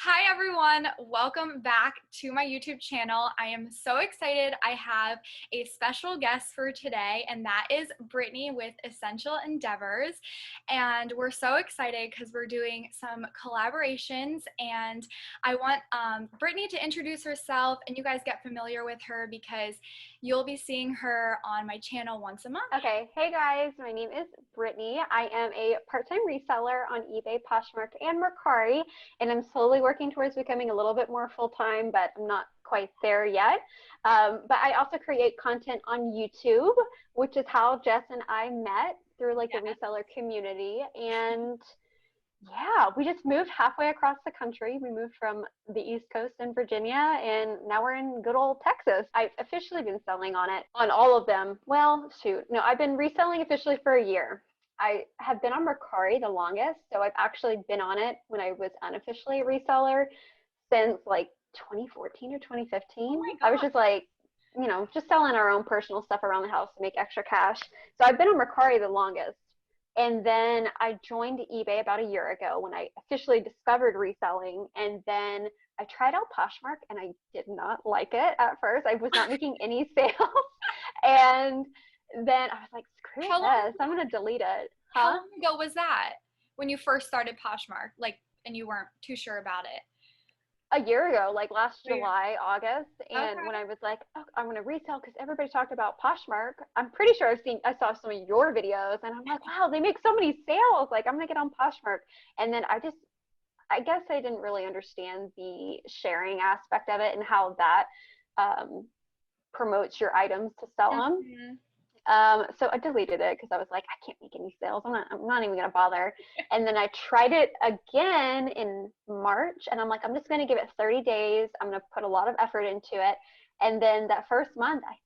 Hi everyone, welcome back to my YouTube channel. I am so excited. I have a special guest for today, and that is Brittany with Essential Endeavors. And we're so excited because we're doing some collaborations, and I want Brittany to introduce herself and you guys get familiar with her because you'll be seeing her on my channel once a month. Okay, hey guys, my name is Brittany. I am a part-time reseller on eBay, Poshmark, and Mercari, and I'm slowly working towards becoming a little bit more full-time, but I'm not quite there yet. But I also create content on YouTube, which is how Jess and I met through like the reseller community. And yeah, we just moved halfway across the country. We moved from the East Coast in Virginia, and now we're in good old Texas. I've officially been selling on all of them. Well, shoot, no, I've been reselling officially for a year. I have been on Mercari the longest, so I've actually been on it when I was unofficially a reseller since like 2014 or 2015. Oh my I was God. just like, just selling our own personal stuff around the house to make extra cash. So I've been on Mercari the longest. And then I joined eBay about a year ago when I officially discovered reselling. And then I tried out Poshmark and I did not like it at first. I was not making any sales. And then I was like, screw How long this. I'm going to delete it. how Huh? long ago was that when you first started Poshmark? Like, and you weren't too sure about it? A year ago, like last Oh, yeah. July, August, and when Okay. I was like, oh, I'm gonna resell because everybody talked about Poshmark. I'm pretty sure I saw some of your videos, and I'm like, wow, they make so many sales. Like, I'm gonna get on Poshmark, and then I guess I didn't really understand the sharing aspect of it and how that um, promotes your items to sell them. Mhm. So I deleted it because I was like, I can't make any sales. I'm not even gonna bother. And then I tried it again in March, and I'm like, I'm just gonna give it 30 days. I'm gonna put a lot of effort into it. And then that first month, I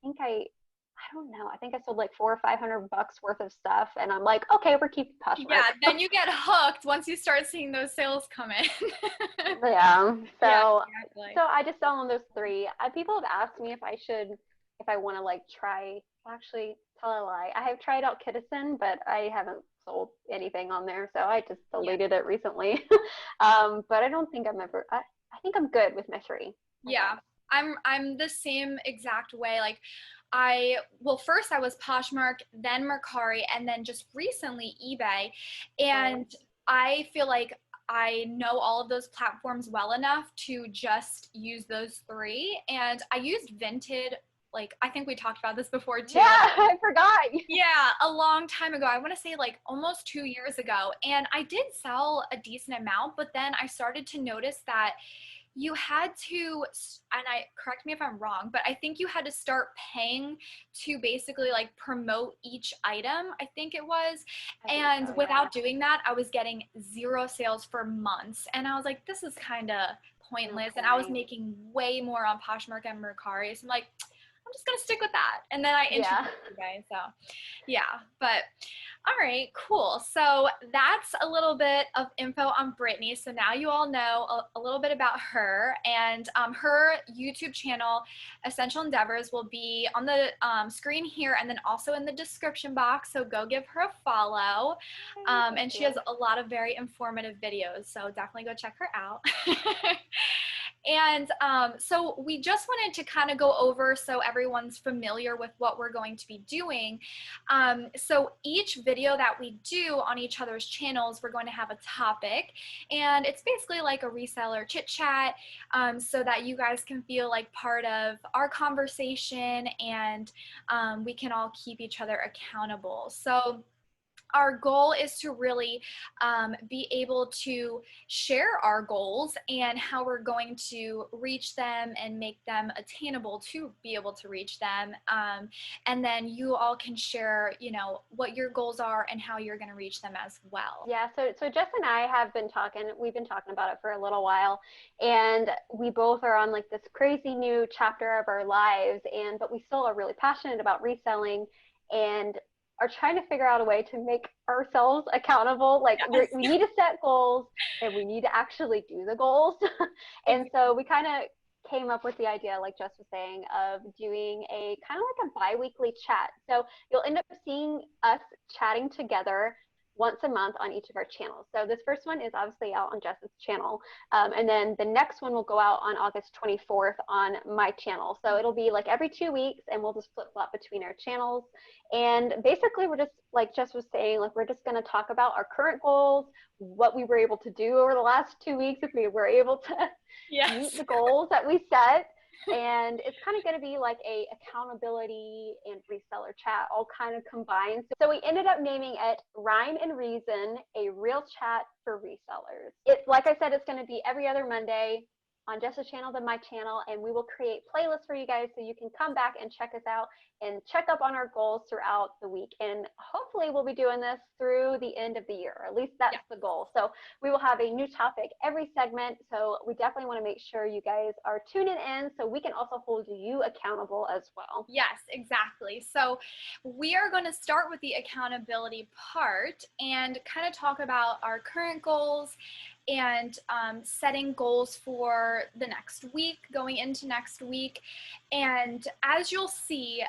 don't know. I think I sold like $400 or $500 worth of stuff, and I'm like, okay, we're keeping Yeah, Poshmark. then you get hooked once you start seeing those sales come in. Yeah. Yeah, So exactly. I just sell on those three. People have asked me if I want to like try. Actually, tell a lie. I have tried out Kittison, but I haven't sold anything on there, so I just Yeah. deleted it recently. But I don't think I'm ever. I think I'm good with my three. I Yeah. guess. I'm the same exact way. Like first I was Poshmark, then Mercari, and then just recently eBay. Right. And I feel like I know all of those platforms well enough to just use those three. And I used Vinted, like I think we talked about this before Yeah, too. I forgot. Yeah, a long time ago. I want to say like almost 2 years ago. And I did sell a decent amount, but then I started to notice that you had to, and I correct me if I'm wrong, but I think you had to start paying to basically like promote each item, I think it was. I think And so. Yeah. without doing that, I was getting zero sales for months. And I was like, this is kind of No pointless. And I was point. making way more on Poshmark and Mercari. So I'm like, I'm just gonna stick with that. And then I Yeah. introduced you guys. So yeah, but all right, cool. So that's a little bit of info on Brittany. So now you all know a little bit about her, and her YouTube channel, Essential Endeavors, will be on the screen here and then also in the description box. So go give her a follow. Thank And she has you. a lot of very informative videos. So definitely go check her out. And so we just wanted to kind of go over so everyone's familiar with what we're going to be doing. So each video that we do on each other's channels, we're going to have a topic, and it's basically like a reseller chit chat, so that you guys can feel like part of our conversation, and we can all keep each other accountable. So our goal is to really be able to share our goals and how we're going to reach them and make them attainable to be able to reach them. And then you all can share, what your goals are and how you're going to reach them as well. Yeah, so Jess and I have been talking, we've been talking about it for a little while, and we both are on like this crazy new chapter of our lives, but we still are really passionate about reselling and are trying to figure out a way to make ourselves accountable. Like Yes, we need to set goals and we need to actually do the goals. And so we kind of came up with the idea, like Jess was saying, of doing a kind of like a bi-weekly chat. So you'll end up seeing us chatting together once a month on each of our channels. So this first one is obviously out on Jess's channel. And then the next one will go out on August 24th on my channel. So it'll be like every 2 weeks, and we'll just flip flop between our channels. And basically we're just, like Jess was saying, like we're just going to talk about our current goals, what we were able to do over the last 2 weeks, if we were able to meet the goals that we set. And it's kind of going to be like a accountability and reseller chat all kind of combined. So we ended up naming it Rhyme and Reason, a real chat for resellers. Like I said, it's going to be every other Monday on Jess's channel, then my channel, and we will create playlists for you guys so you can come back and check us out and check up on our goals throughout the week. And hopefully we'll be doing this through the end of the year, or at least that's the goal. So we will have a new topic every segment. So we definitely want to make sure you guys are tuning in so we can also hold you accountable as well. Yes, exactly. So we are going to start with the accountability part and kind of talk about our current goals and setting goals for the next week, going into next week. And as you'll see,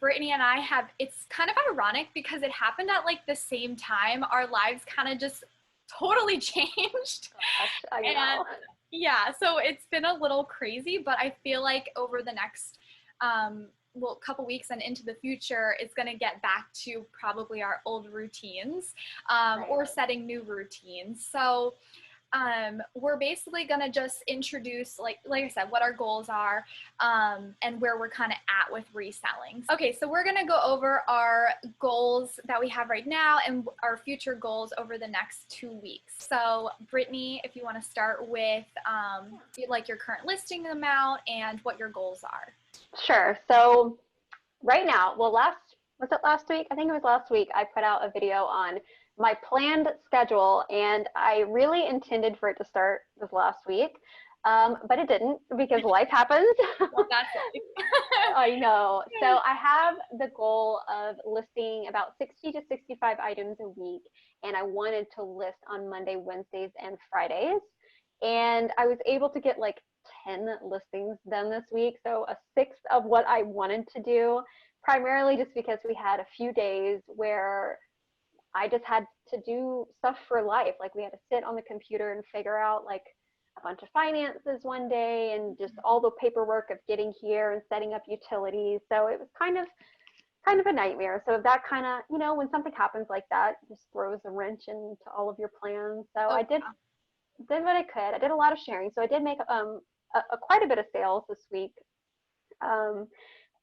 Brittany and I it's kind of ironic because it happened at like the same time. Our lives kind of just totally changed. Gosh, I know. And yeah, so it's been a little crazy, but I feel like over the next couple weeks and into the future, it's going to get back to probably our old routines or setting new routines. So we're basically going to just introduce, like I said, what our goals are and where we're kind of at with reselling. Okay, so we're going to go over our goals that we have right now and our future goals over the next 2 weeks. So Brittany, if you want to start with like your current listing amount and what your goals are. Sure. So right now, well, was it last week? I think it was last week. I put out a video on my planned schedule, and I really intended for it to start this last week, but it didn't because life happens. Well, that's it. I know. So I have the goal of listing about 60 to 65 items a week, and I wanted to list on Monday, Wednesdays, and Fridays. And I was able to get like 10 listings done this week, so a sixth of what I wanted to do, primarily just because we had a few days where I just had to do stuff for life. Like we had to sit on the computer and figure out like a bunch of finances one day and just all the paperwork of getting here and setting up utilities. So it was kind of a nightmare. So that kind of, when something happens like that, just throws a wrench into all of your plans. So I did what I could. I did a lot of sharing. So I did make quite a bit of sales this week.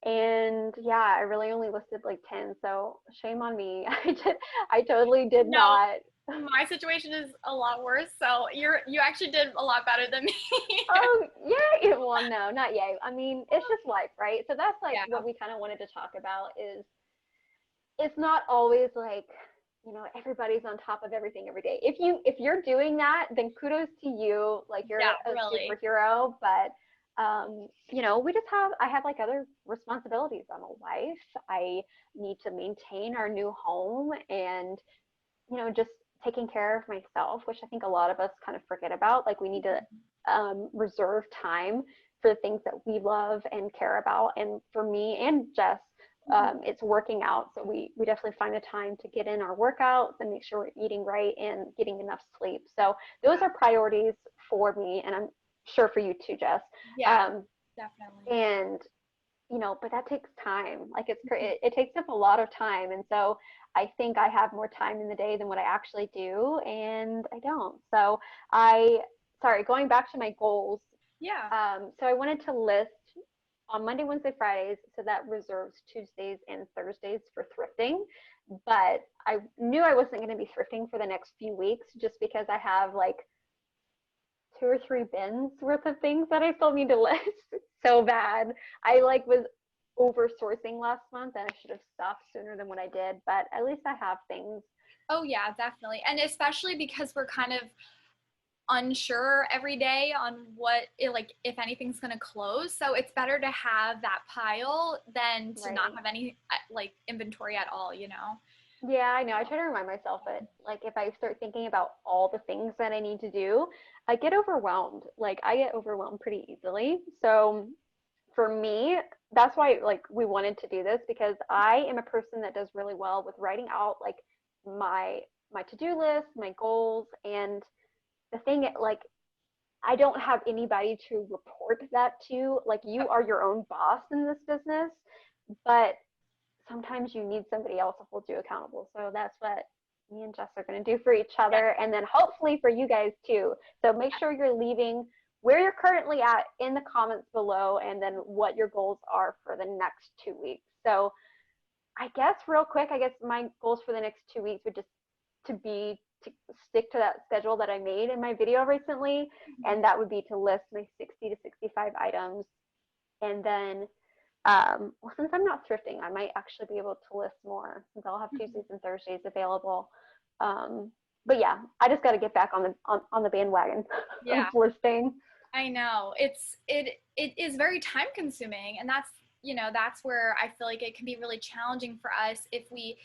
And yeah, I really only listed like 10, so shame on me. I totally did not. My situation is a lot worse, so you actually did a lot better than me. Oh, yeah. Well, no, not yet. I mean, it's just life, right? So that's like what we kind of wanted to talk about is it's not always like, everybody's on top of everything every day. If you're doing that, then kudos to you. Like you're a superhero, but I have like other responsibilities. I'm a wife. I need to maintain our new home and, just taking care of myself, which I think a lot of us kind of forget about. Like we need to reserve time for the things that we love and care about. And for me and Jess, it's working out. So we definitely find the time to get in our workouts and make sure we're eating right and getting enough sleep. So those are priorities for me, and I'm sure for you too, Jess. Yeah, definitely. And but that takes time. Like it takes up a lot of time, and so I think I have more time in the day than what I actually do, and I don't. So going back to my goals. Yeah. So I wanted to list on Monday, Wednesday, Fridays, so that reserves Tuesdays and Thursdays for thrifting. But I knew I wasn't going to be thrifting for the next few weeks just because I have like 2 or 3 bins worth of things that I still need to list so bad. I was over sourcing last month and I should have stopped sooner than what I did, but at least I have things. Oh yeah, definitely. And especially because we're kind of unsure every day on if anything's going to close. So it's better to have that pile than to not have any inventory at all, Yeah, I know. I try to remind myself that if I start thinking about all the things that I need to do, I get overwhelmed. I get overwhelmed pretty easily. So for me, that's why we wanted to do this, because I am a person that does really well with writing out my my to-do list, my goals, and the thing, like, I don't have anybody to report that to. Like, you are your own boss in this business, but sometimes you need somebody else to hold you accountable. So that's what me and Jess are going to do for each other, and then hopefully for you guys too. So make sure you're leaving where you're currently at in the comments below, and then what your goals are for the next 2 weeks. So I guess real quick, I guess my goals for the next 2 weeks would just to stick to that schedule that I made in my video recently, and that would be to list my 60 to 65 items. And then well, since I'm not thrifting, I might actually be able to list more, since I'll have Tuesdays and Thursdays available. But yeah, I just got to get back on the bandwagon of listing. I know it is very time consuming, and that's where I feel like it can be really challenging for us if we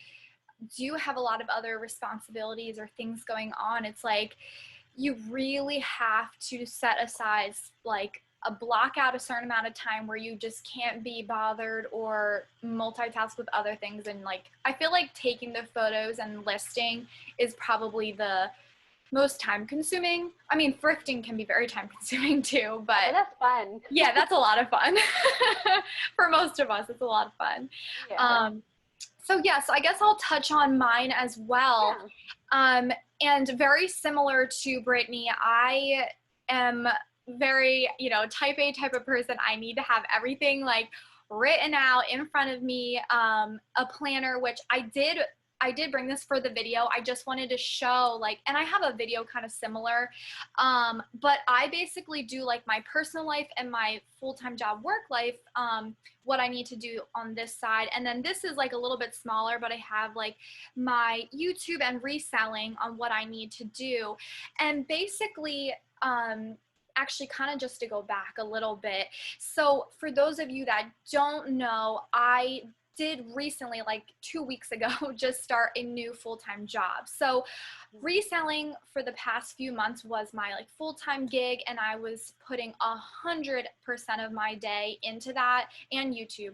do have a lot of other responsibilities or things going on. It's like you really have to set aside like block out a certain amount of time where you just can't be bothered or multitask with other things. And like, I feel like taking the photos and listing is probably the most time consuming. I mean, thrifting can be very time consuming too, but that's fun. Yeah, that's a lot of fun. For most of us, it's a lot of fun. Yeah. So I guess I'll touch on mine as well. Yeah. And very similar to Brittany, I am very, type A type of person. I need to have everything like written out in front of me, a planner, which I did bring this for the video. I just wanted to show and I have a video kind of similar, but I basically do like my personal life and my full-time job work life, what I need to do on this side. And then this is like a little bit smaller, but I have like my YouTube and reselling on what I need to do. And basically, actually kind of just to go back a little bit. So for those of you that don't know, I did recently, like 2 weeks ago, just start a new full-time job. So reselling for the past few months was my like full-time gig, and I was putting 100% of my day into that and YouTube.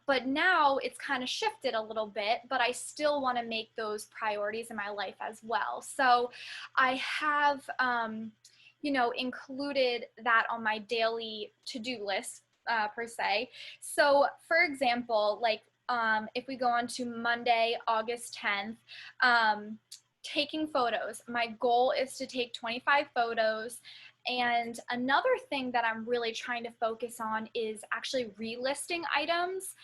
But now it's kind of shifted a little bit, but I still want to make those priorities in my life as well. So I have, included that on my daily to-do list. Per se. So for example, if we go on to Monday, August 10th, taking photos. My goal is to take 25 photos. And another thing that I'm really trying to focus on is actually relisting items.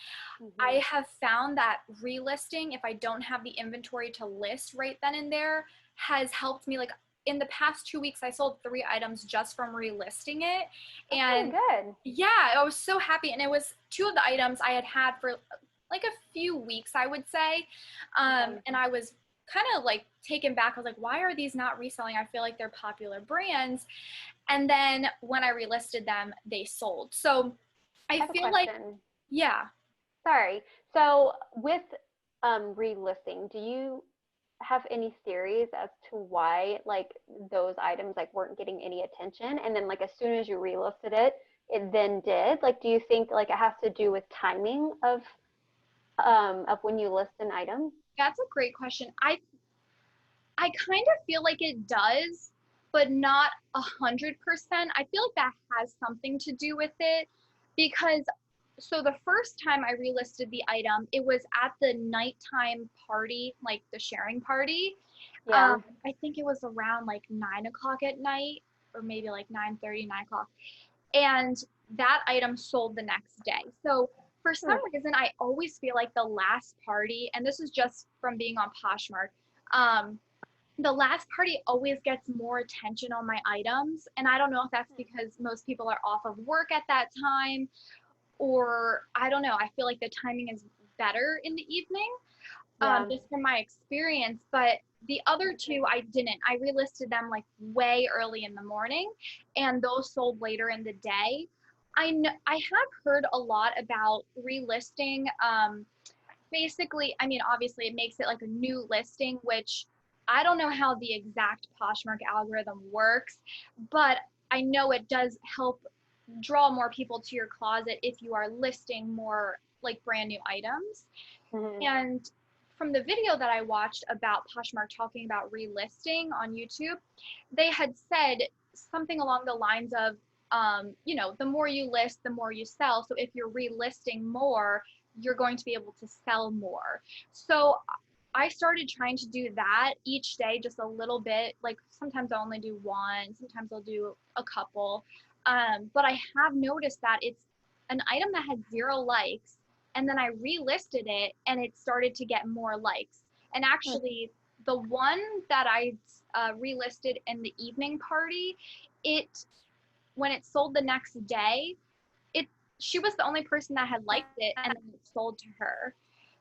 I have found that relisting, if I don't have the inventory to list right then and there, has helped me. Like in the past 2 weeks, I sold 3 items just from relisting it. And good. Yeah, I was so happy. And it was 2 of the items I had for like a few weeks, I would say. And I was kind of like taken back. I was like, why are these not reselling? I feel like they're popular brands. And then when I relisted them, they sold. So I feel like, yeah. Sorry. So with relisting, do you have any theories as to why like those items like weren't getting any attention, and then like as soon as you relisted it, it then did? Like, do you think like it has to do with timing of when you list an item? That's a great question. I kind of feel like it does, but not 100%. I feel like that has something to do with it, because so the first time I relisted the item, it was at the nighttime party, like the sharing party. Yeah. I think it was around like 9 o'clock at night, or maybe like 9:30, 9 o'clock. And that item sold the next day. So for some reason, I always feel like the last party, and this is just from being on Poshmark, the last party always gets more attention on my items. And I don't know if that's because most people are off of work at that time, or I don't know. I feel like the timing is better in the evening, just from my experience. But the other 2, I didn't. I relisted them like way early in the morning, and those sold later in the day. I have heard a lot about relisting. Basically, I mean, obviously it makes it like a new listing, which I don't know how the exact Poshmark algorithm works, but I know it does help draw more people to your closet if you are listing more like brand new items. And from the video that I watched about Poshmark talking about relisting on YouTube, they had said something along the lines of, you know, the more you list, the more you sell. So if you're relisting more, you're going to be able to sell more. So I started trying to do that each day, just a little bit. Like sometimes I'll only do one, sometimes I'll do a couple. But I have noticed that it's an item that had 0 likes, and then I relisted it and it started to get more likes. And actually, the one that I relisted in the evening party, when it sold the next day, she was the only person that had liked it, and then it sold to her.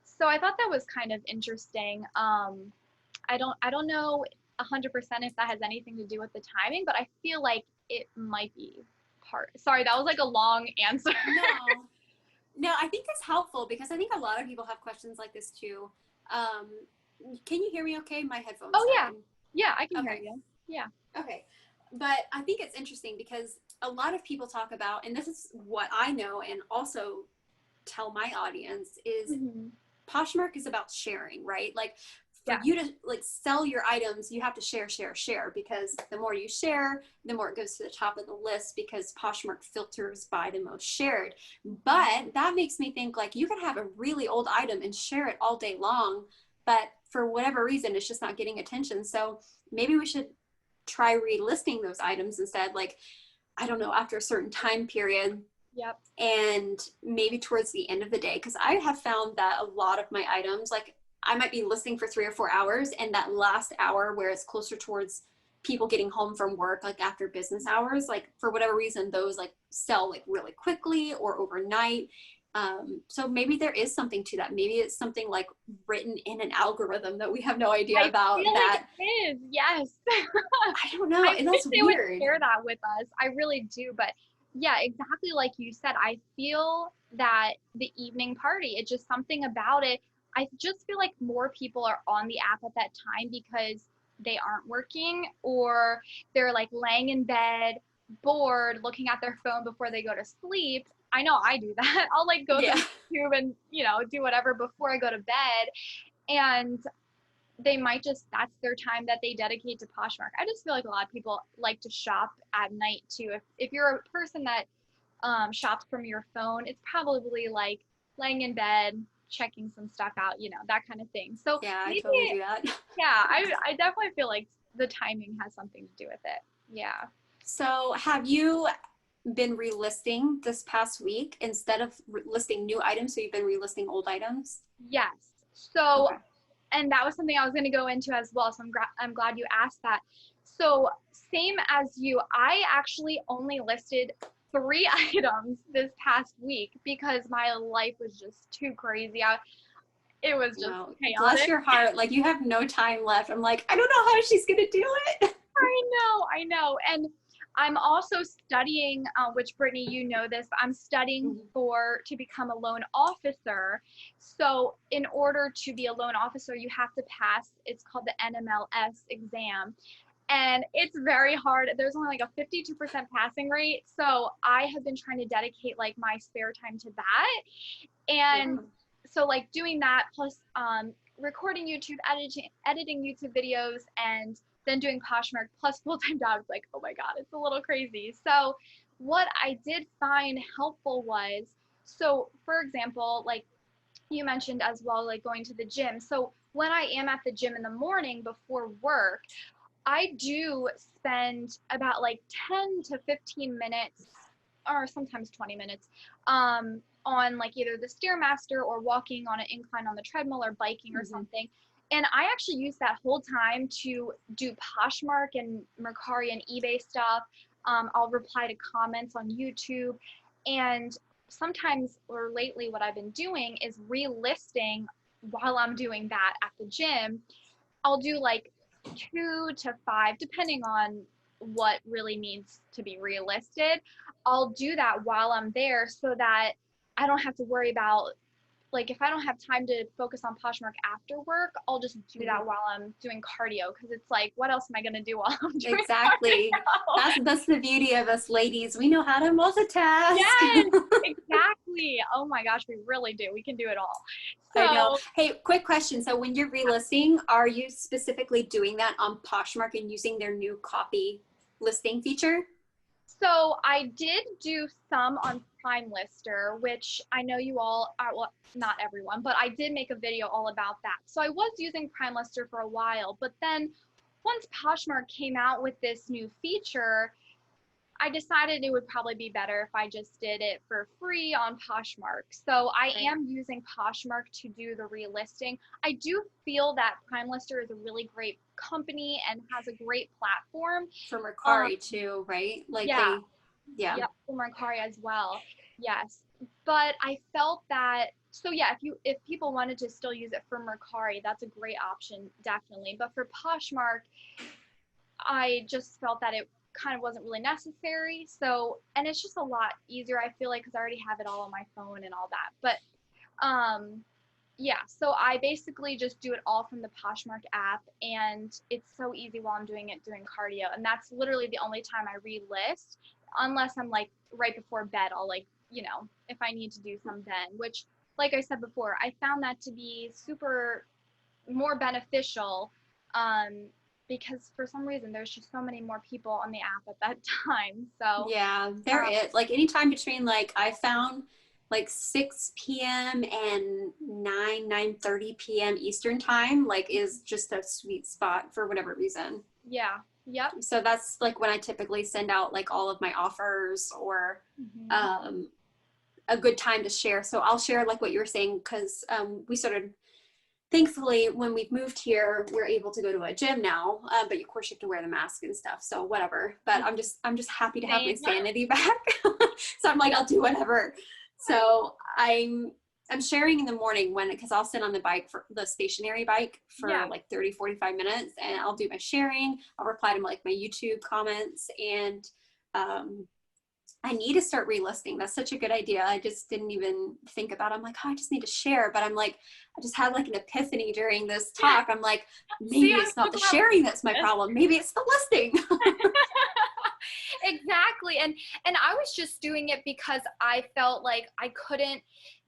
So I thought that was kind of interesting. I don't know 100% if that has anything to do with the timing, but I feel like it might be part. Sorry, that was like a long answer. No, I think that's helpful because I think a lot of people have questions like this too. Can you hear me okay? My headphones. Oh, yeah. Yeah, I can hear you. Yeah. Okay. But I think it's interesting because a lot of people talk about, and this is what I know and also tell my audience, is Poshmark is about sharing, right? Like for you to like sell your items, you have to share, because the more you share, the more it goes to the top of the list, because Poshmark filters by the most shared. But that makes me think like you could have a really old item and share it all day long, but for whatever reason, it's just not getting attention. So maybe we should try relisting those items instead, like, I don't know, after a certain time period. Yep. And maybe towards the end of the day, because I have found that a lot of my items, like I might be listing for 3 or 4 hours, and that last hour where it's closer towards people getting home from work, like after business hours, like for whatever reason, those like sell like really quickly or overnight. So maybe there is something to that. Maybe it's something like written in an algorithm that we have no idea about. I feel like it is. Yes. I don't know. And that's they weird. would share that with us. I really do. But yeah, exactly like you said, I feel that the evening party, it's just something about it. I just feel like more people are on the app at that time because they aren't working, or they're like laying in bed, bored, looking at their phone before they go to sleep. I know I do that. I'll like go to YouTube and, you know, do whatever before I go to bed. And they might just, that's their time that they dedicate to Poshmark. I just feel like a lot of people like to shop at night too. If you're a person that shops from your phone, it's probably like laying in bed, checking some stuff out, you know, that kind of thing. So yeah, maybe, I totally do that. Yeah, I definitely feel like the timing has something to do with it. Yeah. So have you been relisting this past week instead of listing new items? So you've been relisting old items? Yes. So, and that was something I was going to go into as well. So I'm glad you asked that. So same as you, I actually only listed 3 items this past week because my life was just too crazy. It was just chaotic. Bless your heart. Like you have no time left. I'm like, I don't know how she's going to do it. I know. And I'm also studying, which Brittany, you know this, but I'm studying to become a loan officer. So in order to be a loan officer, you have to pass, it's called the NMLS exam. And it's very hard. There's only like a 52% passing rate. So I have been trying to dedicate like my spare time to that. And so like doing that plus recording YouTube, editing YouTube videos, and then doing Poshmark plus full-time jobs, like, oh my God, it's a little crazy. So what I did find helpful was, so for example, like you mentioned as well, like going to the gym. So when I am at the gym in the morning before work, I do spend about like 10 to 15 minutes, or sometimes 20 minutes, on like either the Stairmaster or walking on an incline on the treadmill or biking or something. And I actually use that whole time to do Poshmark and Mercari and eBay stuff. I'll reply to comments on YouTube. And sometimes, or lately, what I've been doing is relisting while I'm doing that at the gym. I'll do like 2 to 5, depending on what really needs to be relisted. I'll do that while I'm there so that I don't have to worry about, like, if I don't have time to focus on Poshmark after work, I'll just do that while I'm doing cardio, because it's like, what else am I going to do while I'm doing cardio? That's the beauty of us ladies. We know how to multitask. Yes, exactly. Exactly. Oh my gosh, we really do. We can do it all. I know. So, Hey, quick question. So when you're relisting, are you specifically doing that on Poshmark and using their new copy listing feature? so I did do some on Prime Lister, which I know you all are, well, not everyone, but I did make a video all about that. So I was using Prime Lister for a while, but then once Poshmark came out with this new feature, I decided it would probably be better if I just did it for free on Poshmark. So I Right. am using Poshmark to do the relisting. I do feel that Prime Lister is a really great company and has a great platform. For Um, Mercari too, right? Like yeah, yeah. yep, for Mercari as well. Yes, but I felt that, so yeah, if people wanted to still use it for Mercari, that's a great option, definitely. But for Poshmark, I just felt that it kind of wasn't really necessary. So, and it's just a lot easier, I feel like, because I already have it all on my phone and all that. But yeah, so I basically just do it all from the Poshmark app, and it's so easy while I'm doing cardio. And that's literally the only time I relist, unless I'm like right before bed, I'll like, if I need to do some then, which, like I said before, I found that to be super more beneficial, um, because for some reason there's just so many more people on the app at that time. So, Yeah, they're um, it. Like anytime between like I found like 6 p.m. and 9:30 p.m. Eastern time like is just a sweet spot for whatever reason. yeah, yep. So that's like when I typically send out like all of my offers or Hmm. um, a good time to share. So I'll share like what you were saying because we started. Thankfully, when we've moved here, we're able to go to a gym now. But of course, you have to wear the mask and stuff. So whatever. But I'm just happy to have my Same. sanity back. So I'm like, I'll do whatever. So I'm sharing in the morning because I'll sit on the bike for the stationary bike for Yeah. like 30, 45 minutes and I'll do my sharing. I'll reply to like my YouTube comments and I need to start relisting. That's such a good idea. I just didn't even think about it. I'm like, oh, I just need to share. But I'm like, I just had like an epiphany during this talk. I'm like, See, maybe I'm it's not so the glad sharing we that's my did problem. Maybe it's the listing. this. Exactly. And I was just doing it because I felt like I couldn't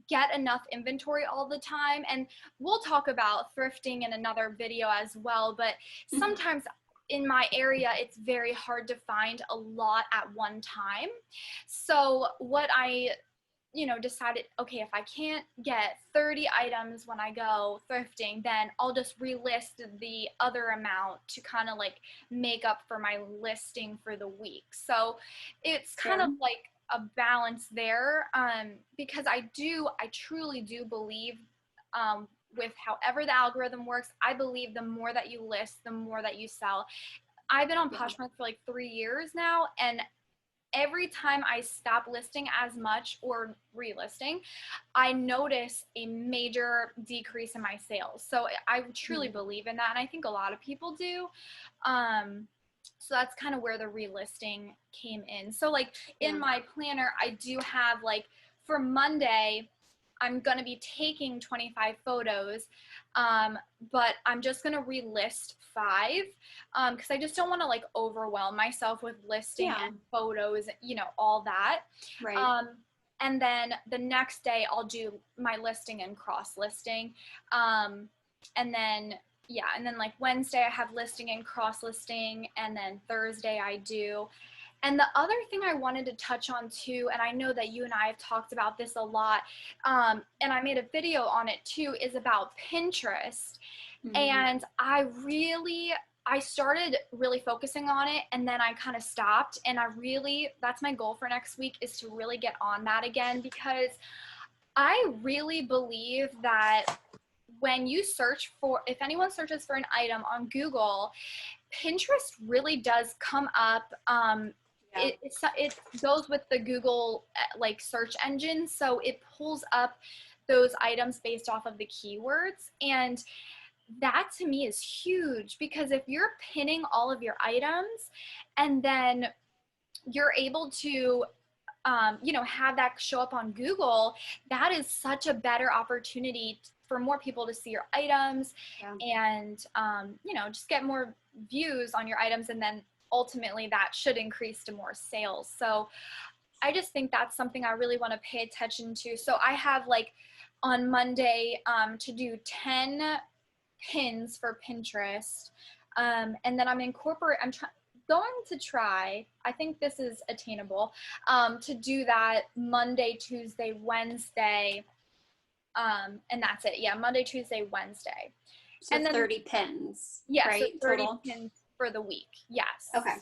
get enough inventory all the time. And we'll talk about thrifting in another video as well, but sometimes in my area it's very hard to find a lot at one time. So what I decided, okay, if I can't get 30 items when I go thrifting, then I'll just relist the other amount to kind of like make up for my listing for the week. So it's kind Fair. of like a balance there, because I truly do believe, with however the algorithm works, I believe the more that you list, the more that you sell. I've been on Yeah. Poshmark for like 3 years now, and every time I stop listing as much or relisting, I notice a major decrease in my sales. So I truly believe in that, and I think a lot of people do. So that's kind of where the relisting came in. So like in Yeah. my planner, I do have like for Monday, I'm going to be taking 25 photos, but I'm just going to relist 5, because I just don't want to like overwhelm myself with listing Yeah. and photos, all that. Right. And then the next day I'll do my listing and cross listing. And then, yeah, and then like Wednesday I have listing and cross listing, and then Thursday I do. And the other thing I wanted to touch on too, and I know that you and I have talked about this a lot, and I made a video on it too, is about Pinterest. And I started really focusing on it, and then I kind of stopped, and that's my goal for next week, is to really get on that again, because I really believe that when you if anyone searches for an item on Google, Pinterest really does come up. Yeah. It goes with the Google like search engine, so it pulls up those items based off of the keywords, and that to me is huge, because if you're pinning all of your items and then you're able to have that show up on Google, that is such a better opportunity for more people to see your items. Yeah. And just get more views on your items, and then ultimately that should increase to more sales. So I just think that's something I really want to pay attention to. So I have like on Monday to do 10 pins for Pinterest. And then I'm going to try, I think this is attainable, to do that Monday, Tuesday, Wednesday, and that's it. Yeah, Monday, Tuesday, Wednesday. So and then 30 pins, yeah, right? so 30 total? pins for the week. Yes. Okay.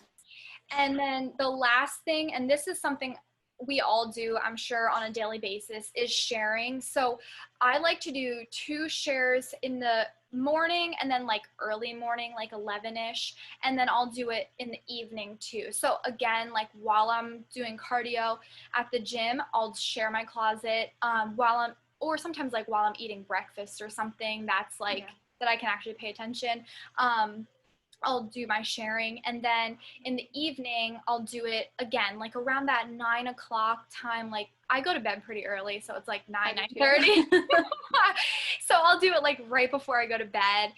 And then the last thing, and this is something we all do, I'm sure, on a daily basis, is sharing. So I like to do 2 shares in the morning and then like early morning, like 11ish, and then I'll do it in the evening too. So again, like while I'm doing cardio at the gym, I'll share my closet or sometimes like while I'm eating breakfast or something that's like that I can actually pay attention. I'll do my sharing, and then in the evening I'll do it again like around that 9 o'clock time. Like I go to bed pretty early, so it's like 9:30. So I'll do it like right before I go to bed.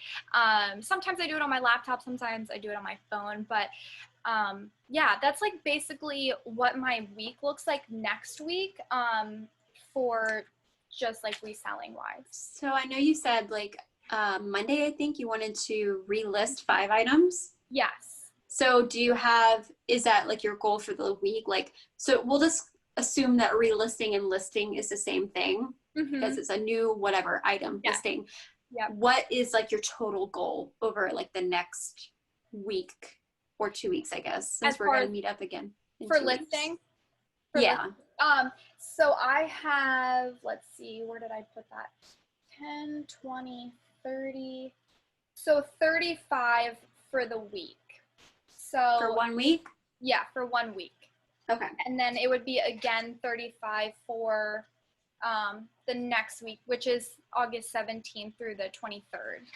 Sometimes I do it on my laptop, sometimes I do it on my phone, but yeah, that's like basically what my week looks like next week for just like reselling wise. So I know you said like Monday, I think you wanted to relist 5 items. Yes. So is that like your goal for the week? Like, so we'll just assume that relisting and listing is the same thing because it's a new whatever item listing. Yeah. What is like your total goal over like the next week or 2 weeks, I guess, since we're going to meet up again for listing? Yeah. So I have, let's see, where did I put that? 10, 20, 30. So 35 for the week. So for 1 week? Yeah, for 1 week. Okay. And then it would be again 35 for the next week, which is August 17th through the 23rd.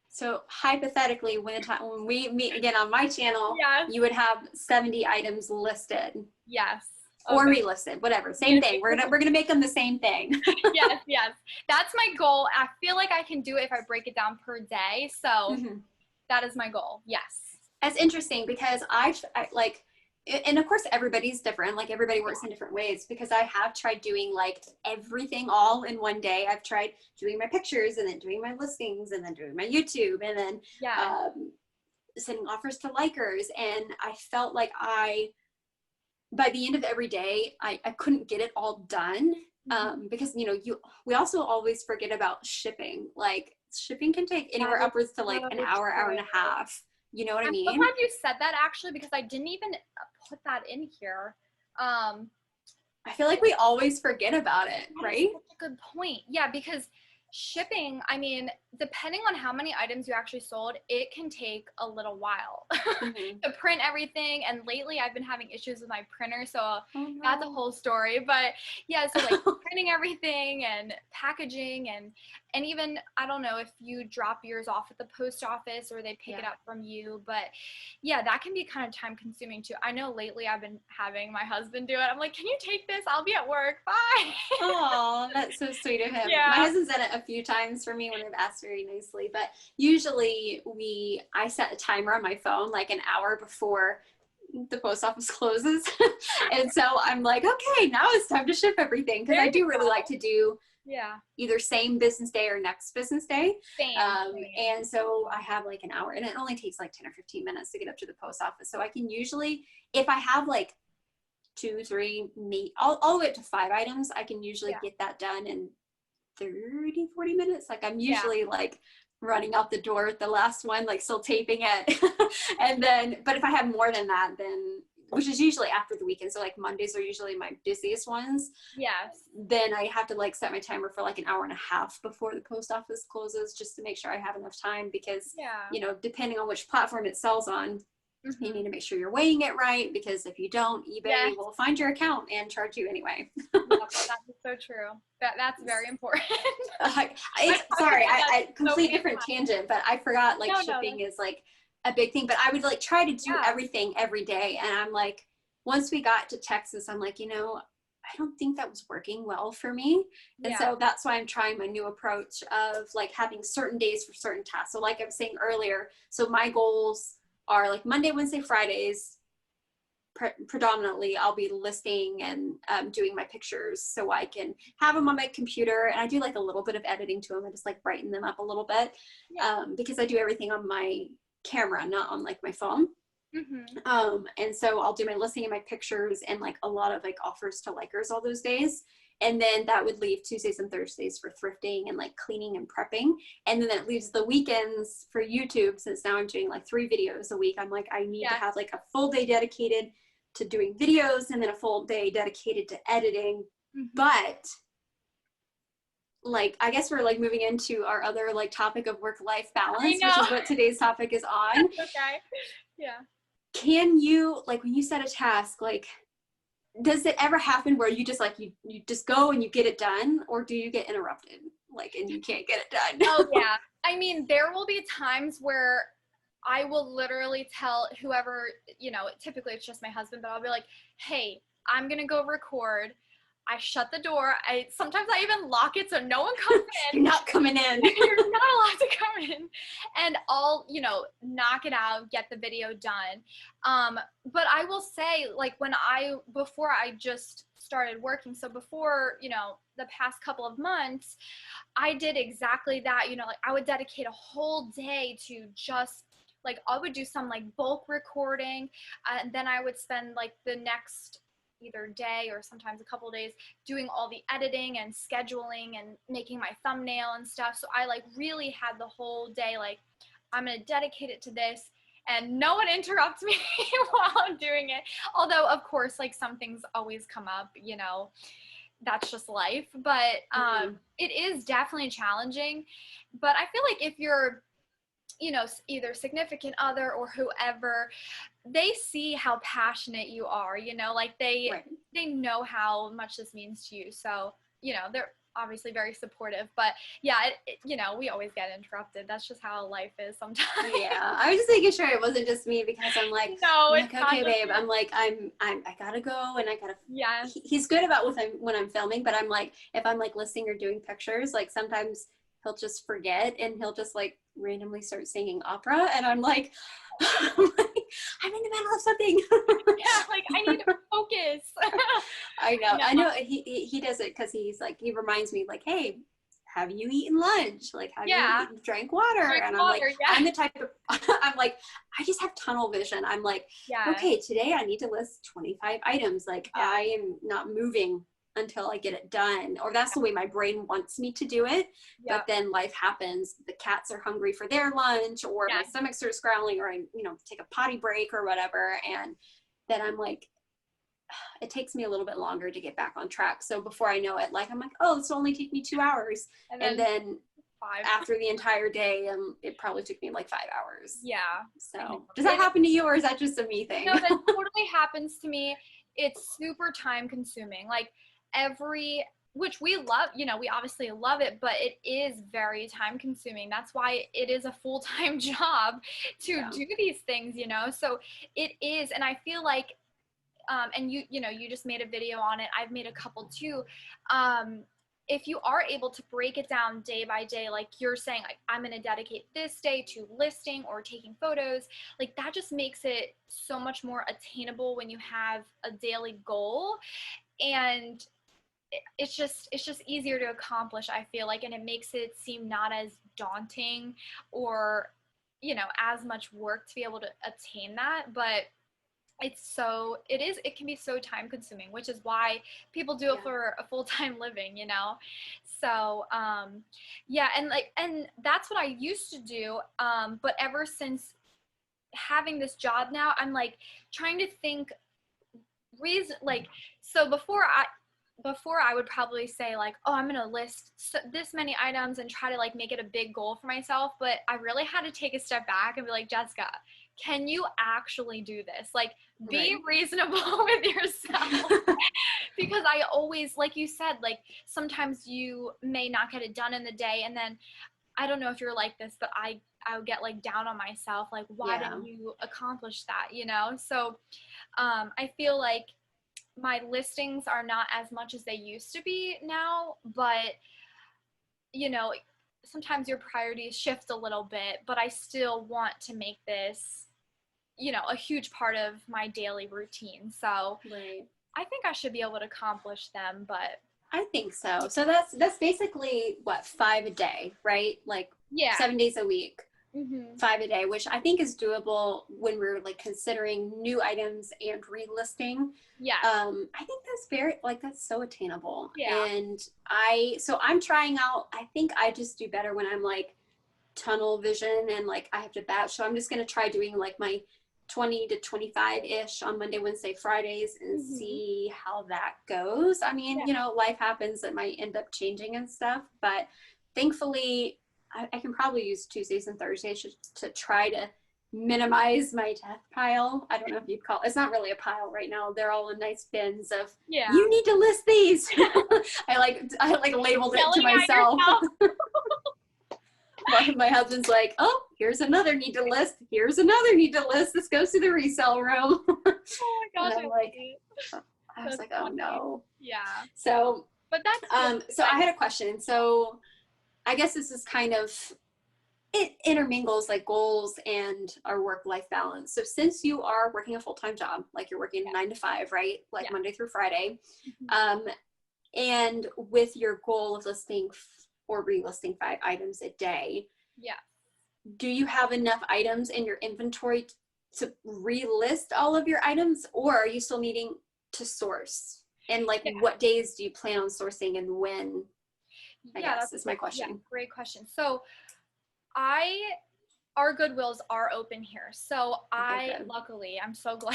So hypothetically, when we meet again on my channel, you would have 70 items listed. Yes. Or relisted, whatever. Same thing. We're gonna make them the same thing. Yes. That's my goal. I feel like I can do it if I break it down per day. So that is my goal. Yes. That's interesting because I like, and of course everybody's different. Like everybody works in different ways, because I have tried doing like everything all in one day. I've tried doing my pictures and then doing my listings and then doing my YouTube and then sending offers to likers. And I felt like by the end of every day, I couldn't get it all done because, we also always forget about shipping. Like shipping can take anywhere upwards to like an hour, hour and a half. You know what I mean? I'm so glad you said that actually, because I didn't even put that in here. I feel like we always forget about it, right? That's a good point. Yeah, because shipping, I mean, depending on how many items you actually sold, it can take a little while to print everything. And lately I've been having issues with my printer, so that's a whole story. But yeah, so like printing everything and packaging and even, I don't know if you drop yours off at the post office or they pick it up from you, but yeah, that can be kind of time consuming too. I know lately I've been having my husband do it. I'm like, can you take this? I'll be at work. Bye. Oh, that's so sweet of him. Yeah. My husband's done it a few times for me when I've asked very nicely, but usually I set a timer on my phone like an hour before the post office closes. And so I'm like, okay, now it's time to ship everything, because I do really like to do either same business day or next business day. Same. And so I have like an hour, and it only takes like 10 or 15 minutes to get up to the post office. So I can usually, if I have like 2, 3, all the way up to 5 items, I can usually get that done in 30, 40 minutes. Like I'm usually like running out the door at the last one, like still taping it. And then, but if I have more than that, then, which is usually after the weekend, so like Mondays are usually my busiest ones. Yes. Then I have to like set my timer for like an hour and a half before the post office closes, just to make sure I have enough time, because depending on which platform it sells on, you need to make sure you're weighing it right, because if you don't, eBay will find your account and charge you anyway. That is so true. That's very important. Sorry, I complete different tangent, but I forgot like shipping is like a big thing. But I would like try to do everything every day, and I'm like, once we got to Texas, I'm like, I don't think that was working well for me. And so that's why I'm trying my new approach of like having certain days for certain tasks. So like I was saying earlier, so my goals are like Monday, Wednesday, Fridays predominantly I'll be listing and doing my pictures so I can have them on my computer, and I do like a little bit of editing to them. I just like brighten them up a little bit, because I do everything on my camera, not on like my phone. And so I'll do my listing and my pictures and like a lot of like offers to likers all those days. And then that would leave Tuesdays and Thursdays for thrifting and like cleaning and prepping. And then that leaves the weekends for YouTube. Since now I'm doing like 3 videos a week, I'm like, I need to have like a full day dedicated to doing videos and then a full day dedicated to editing. But like, I guess we're like moving into our other like topic of work-life balance, which is what today's topic is on. Okay. Yeah. Can you, like, when you set a task, like, does it ever happen where you just like, you just go and you get it done, or do you get interrupted, like, and you can't get it done? Oh yeah. I mean, there will be times where I will literally tell whoever, you know, typically it's just my husband, but I'll be like, hey, I'm going to go record. I shut the door. Sometimes I even lock it so no one comes in. You're not coming in. You're not allowed to come in. And I'll, you know, knock it out, get the video done. But I will say, like, before I just started working, so before, you know, the past couple of months, I did exactly that. You know, like, I would dedicate a whole day to just, like, I would do some, like, bulk recording, and then I would spend, like, the next either day or sometimes a couple days doing all the editing and scheduling and making my thumbnail and stuff. So I like really had the whole day, like, I'm going to dedicate it to this, and no one interrupts me while I'm doing it. Although of course, like, some things always come up, you know, that's just life. But it is definitely challenging. But I feel like if you're, you know, either significant other or whoever, they see how passionate you are, you know, like they know how much this means to you. So, you know, they're obviously very supportive, but yeah, you know, we always get interrupted. That's just how life is sometimes. Yeah. I was just making sure it wasn't just me, because I'm like, no, I'm it's like, not okay, babe, you. I'm like, I gotta go, and I gotta, yeah. He's good about when I'm filming, but I'm like, if I'm like listing or doing pictures, like sometimes he'll just forget and he'll just like randomly start singing opera, and I'm like, I'm in the middle of something. Yeah, like, I need to focus. I know he does it because he's like, he reminds me, like, hey, have you eaten lunch? Like, have you drank water? And I'm like, I'm the type of, I'm like, I just have tunnel vision. I'm like, okay, today I need to list 25 items. Like, I am not moving until I get it done, or that's the way my brain wants me to do it. But then life happens. The cats are hungry for their lunch, or my stomach starts growling, or I, you know, take a potty break or whatever. And then I'm like, it takes me a little bit longer to get back on track. So before I know it, like, I'm like, oh, this will only take me 2 hours. And then 5. After the entire day, it probably took me like 5 hours. Yeah. So does that happen to you, or is that just a me thing? No, that totally happens to me. It's super time consuming. Like, which we love, you know, we obviously love it, but it is very time consuming. That's why it is a full-time job to do these things, you know? So it is. And I feel like, and you know, you just made a video on it. I've made a couple too. If you are able to break it down day by day, like you're saying, like, I'm going to dedicate this day to listing or taking photos, like, that just makes it so much more attainable when you have a daily goal. And it's just easier to accomplish, I feel like, and it makes it seem not as daunting or, you know, as much work to be able to attain that. But it can be so time consuming, which is why people do it for a full-time living, you know? So, and that's what I used to do. But ever since having this job now, I'm like trying to think so before I would probably say, like, oh, I'm going to list this many items and try to, like, make it a big goal for myself. But I really had to take a step back and be like, Jessica, can you actually do this? Like, be reasonable with yourself. Because I always, like you said, like, sometimes you may not get it done in the day. And then, I don't know if you're like this, but I would get, like, down on myself. Like, why didn't you accomplish that, you know? So I feel like my listings are not as much as they used to be now, but, you know, sometimes your priorities shift a little bit, but I still want to make this you know, a huge part of my daily routine. So Right. I think I should be able to accomplish them, but I think so. So that's basically what, 5 a day, right? Like yeah. 7 days a week, Mm-hmm. 5 a day, which I think is doable when we're like considering new items and relisting. Yeah. I think that's that's so attainable. Yeah. And I'm trying out, I think I just do better when I'm like tunnel vision and like I have to batch. So I'm just going to try doing like my 20 to 25-ish on Monday, Wednesday, Fridays and see how that goes. I mean, you know, life happens that might end up changing and stuff, but thankfully I can probably use Tuesdays and Thursdays to try to minimize my death pile. I don't know if you'd call it. It's not really a pile right now. They're all in nice bins of, you need to list these. I labeled it to myself. My husband's like, oh, here's another need to list. Here's another need to list. This goes to the resale room. Oh my gosh. And I'm like, I was like, oh no. Yeah. So, but that's so I had a question. So I guess this is kind of, it intermingles like goals and our work-life balance. So since you are working a full-time job, like you're working 9 to 5, right? Like Monday through Friday. And with your goal of listing or relisting 5 items a day. Yeah. Do you have enough items in your inventory to relist all of your items, or are you still needing to source? And like, what days do you plan on sourcing and when? I guess is my question. Yeah, great question. So our Goodwills are open here. So luckily, I'm so glad.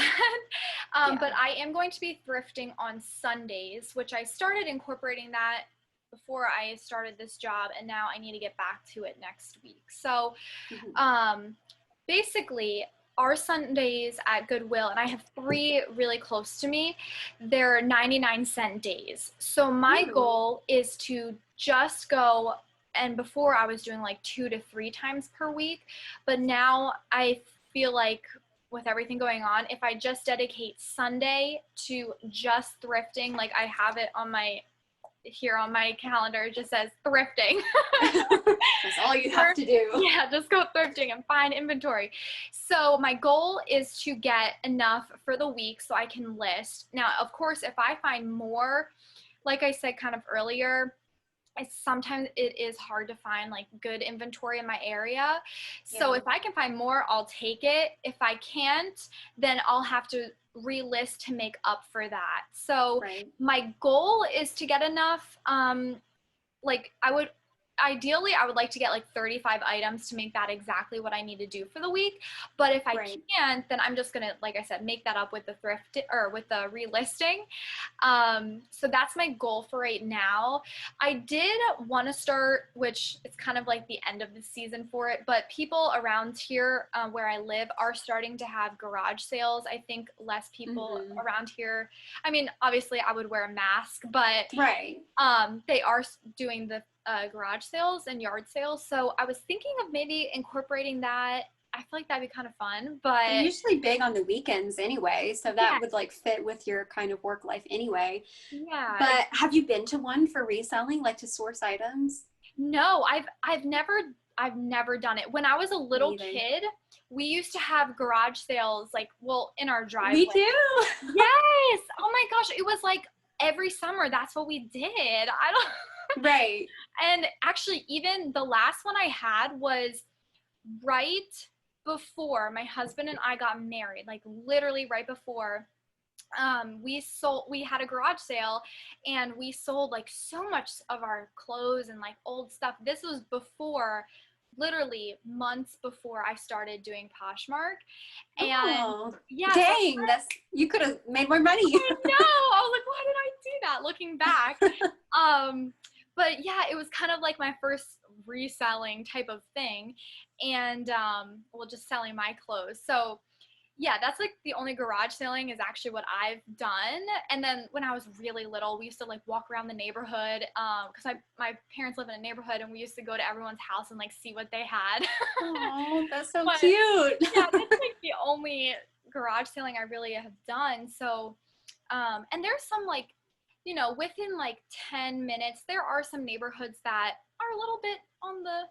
But I am going to be thrifting on Sundays, which I started incorporating that before I started this job, and now I need to get back to it next week. So basically our Sundays at Goodwill, and I have 3 really close to me, they're 99-cent days. So my goal is to just go, and before I was doing like 2 to 3 times per week, but now I feel like with everything going on, if I just dedicate Sunday to just thrifting, like I have it on my calendar, it just says thrifting. That's all you have to do. Yeah, just go thrifting and find inventory. So my goal is to get enough for the week so I can list. Now, of course, if I find more, like I said kind of earlier, sometimes it is hard to find like good inventory in my area. So if I can find more, I'll take it. If I can't, then I'll have to relist to make up for that. So my goal is to get enough, ideally I would like to get like 35 items to make that exactly what I need to do for the week. But if I can't, then I'm just gonna, like I said, make that up with the thrift or with the relisting. So that's my goal for right now. I did want to start, which is kind of like the end of the season for it, but people around here where I live are starting to have garage sales. I think less people around here. I mean, obviously I would wear a mask, but they are doing the garage sales and yard sales. So I was thinking of maybe incorporating that. I feel like that'd be kind of fun, but they're usually big on the weekends anyway. So that would like fit with your kind of work life anyway. Yeah. But have you been to one for reselling, like to source items? No, I've never done it. When I was a little kid, we used to have garage sales in our driveway. We do. Yes. Oh my gosh. It was like every summer. That's what we did. Right. And actually, even the last one I had was right before my husband and I got married, like literally right before. We had a garage sale and we sold like so much of our clothes and like old stuff. This was before, literally months before I started doing Poshmark. And dang, you could have made more money. I know. I was like, why did I do that? Looking back. But yeah, it was kind of like my first reselling type of thing, and just selling my clothes. So yeah, that's like the only garage selling is actually what I've done. And then when I was really little, we used to like walk around the neighborhood because my parents live in a neighborhood, and we used to go to everyone's house and like see what they had. Oh, that's so cute. Yeah, that's like the only garage selling I really have done. So and there's some like, within like 10 minutes, there are some neighborhoods that are a little bit on the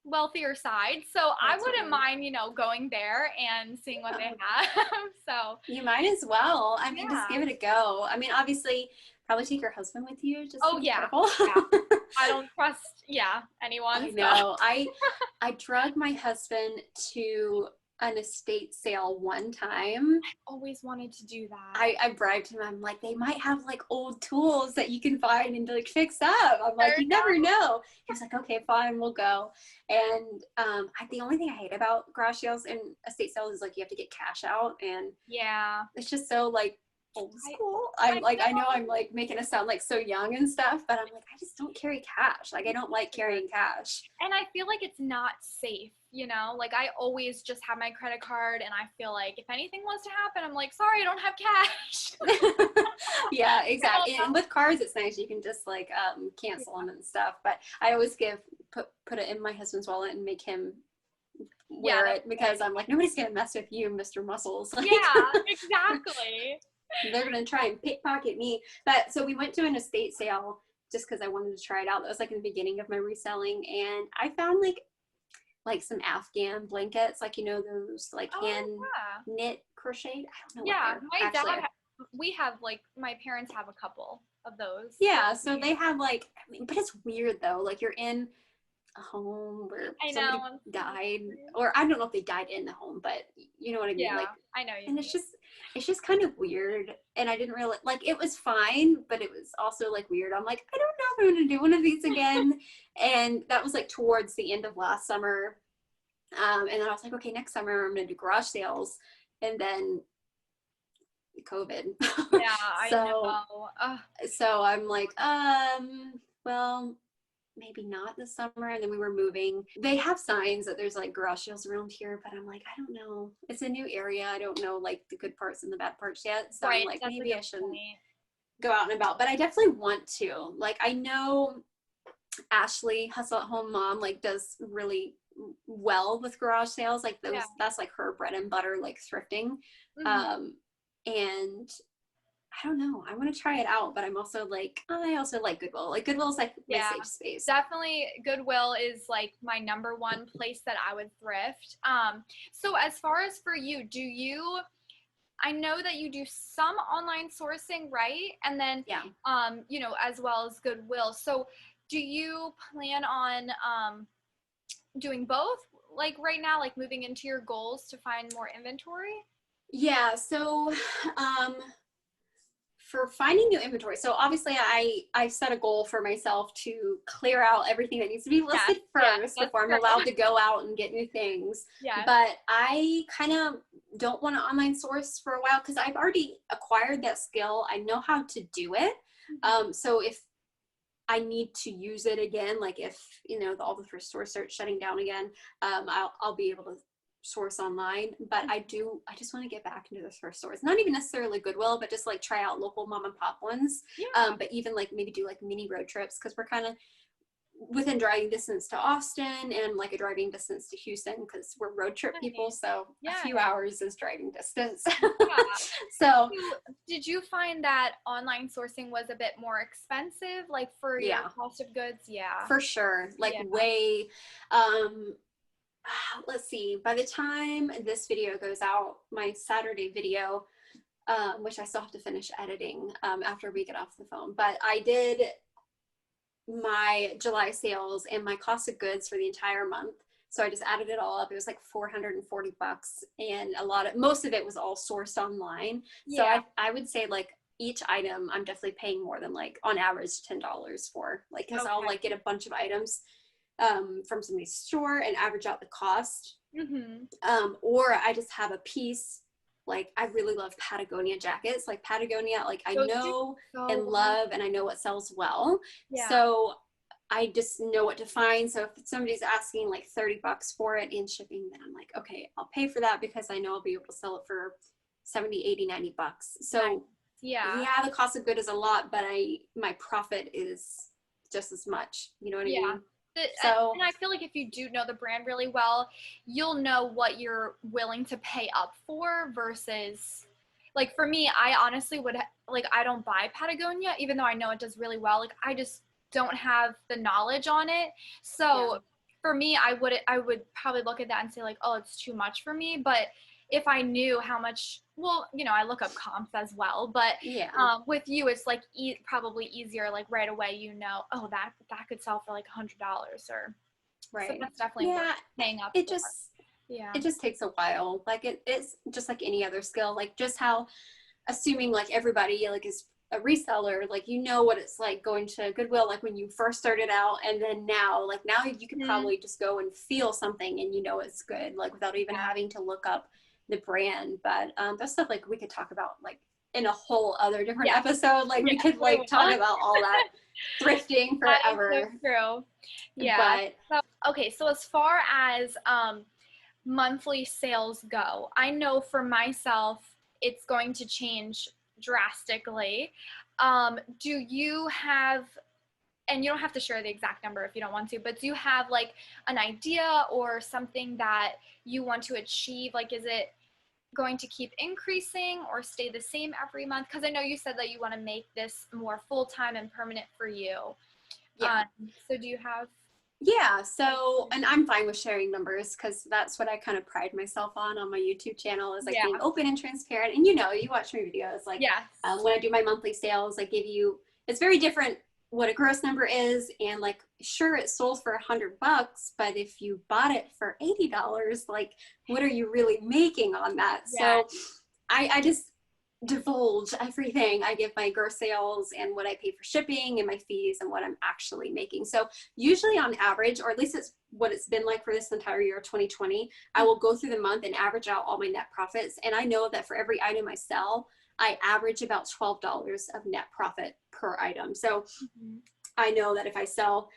wealthier side. So I wouldn't mind, you know, going there and seeing what they have. So you might as well. I mean, just yeah. give it a go. I mean, obviously, probably take your husband with you. Just Oh be yeah. careful. Yeah. I don't trust, anyone. I So. know. I drug my husband to an estate sale one time. Always wanted to do that. I bribed him. I'm like, they might have like old tools that you can find and like fix up. I'm like, you never know. He was like, okay, fine, we'll go. And the only thing I hate about garage sales and estate sales is like you have to get cash out, and Yeah. it's just so like old school. I know I'm like making us sound like so young and stuff, but I'm like, I just don't carry cash. Like I don't like carrying cash. And I feel like it's not safe, you know? Like I always just have my credit card, and I feel like if anything was to happen, I'm like, sorry, I don't have cash. Yeah, exactly. And with cars, it's nice. You can just like cancel them and stuff. But I always put it in my husband's wallet and make him wear it, because I'm like, nobody's gonna mess with you, Mr. Muscles. Like, yeah, exactly. they're gonna try and pickpocket me. But so we went to an estate sale just because I wanted to try it out. That was like in the beginning of my reselling, and I found like some Afghan blankets, like, you know, those like hand knit crocheted. I don't know. Yeah, my actually dad. We have like my parents have a couple of those. Yeah, so they have like, I mean, but it's weird though. Like you're in a home where somebody died, or I don't know if they died in the home, but you know what I mean. Yeah, like, I know. And it's just kind of weird. And I didn't really like. It was fine, but it was also like weird. I'm like, I don't know if I'm gonna do one of these again. And that was like towards the end of last summer. And then I was like, okay, next summer I'm gonna do garage sales, and then COVID. Yeah, I know. So I'm like, well, maybe not this summer. And then we were moving. They have signs that there's like garage sales around here, but I'm like, I don't know. It's a new area. I don't know like the good parts and the bad parts yet. So I'm like, maybe I shouldn't go out and about. But I definitely want to. Like, I know Ashley, Hustle at Home Mom, like does really well with garage sales. Like those, that's like her bread and butter, like thrifting. And I don't know. I want to try it out, but I also like Goodwill. Like Goodwill's like my safe space. Definitely Goodwill is like my number one place that I would thrift. So as far as for you, I know that you do some online sourcing, right? And then, you know, as well as Goodwill. So do you plan on doing both, like right now, like moving into your goals to find more inventory? Yeah, so for finding new inventory, so obviously I set a goal for myself to clear out everything that needs to be listed first before I'm allowed to go out and get new things. But I kind of don't want to online source for a while because I've already acquired that skill. I know how to do it. So if I need to use it again, like if, you know, all the thrift stores start shutting down again, I'll be able to source online. But I just want to get back into the thrift stores, not even necessarily Goodwill, but just like try out local mom and pop ones. But even like maybe do like mini road trips, because we're kind of within driving distance to Austin and like a driving distance to Houston, because we're road trip people. So a few hours is driving distance. So did you find that online sourcing was a bit more expensive, like for your cost of goods? For sure. Like way, let's see, by the time this video goes out, my Saturday video, which I still have to finish editing after we get off the phone, but I did my July sales and my cost of goods for the entire month. So I just added it all up. It was like $440, and most of it was all sourced online. So I would say like each item I'm definitely paying more than like on average $10 for, like, because I'll like get a bunch of items from somebody's store and average out the cost. Or I just have a piece. Like I really love Patagonia jackets. Like Patagonia, like I know and love, and I know what sells well. So I just know what to find. So if somebody's asking like $30 for it in shipping, then I'm like, okay, I'll pay for that because I know I'll be able to sell it for 70, 80, $90. So the cost of good is a lot, but my profit is just as much. You know what I mean? And I feel like if you do know the brand really well, you'll know what you're willing to pay up for versus, like for me, I honestly would, like I don't buy Patagonia, even though I know it does really well. Like I just don't have the knowledge on it. So for me, I would probably look at that and say like, oh, it's too much for me. But if I knew how much, well, you know, I look up comps as well, but Yeah. with you, it's like probably easier, like right away, you know, oh, that could sell for like $100 or, Right. so that's definitely worth paying up it for. it just takes a while. Like it's just like any other skill, like just how, assuming like everybody like is a reseller, like you know what it's like going to Goodwill, like when you first started out, and then now you can probably just go and feel something and you know it's good, like without even having to look up the brand. But that's stuff like we could talk about like in a whole other different episode. Like we could like talk about all that thrifting forever. That is so true. Yeah. But, okay, so as far as monthly sales go, I know for myself it's going to change drastically. Do you have, and you don't have to share the exact number if you don't want to, but do you have like an idea or something that you want to achieve? Like, is it going to keep increasing or stay the same every month? Because I know you said that you want to make this more full-time and permanent for you. So do you have? Yeah, so, and I'm fine with sharing numbers because that's what I kind of pride myself on my YouTube channel, is like being open and transparent. And you know, you watch my videos, like when I do my monthly sales, I give you, it's very different what a gross number is. And like, sure, it sold for $100, but if you bought it for $80, like what are you really making on that? So I just divulge everything. I give my gross sales and what I pay for shipping and my fees and what I'm actually making. So usually on average, or at least it's what it's been like for this entire year of 2020, I will go through the month and average out all my net profits. And I know that for every item I sell, I average about $12 of net profit per item. So I know that if I sell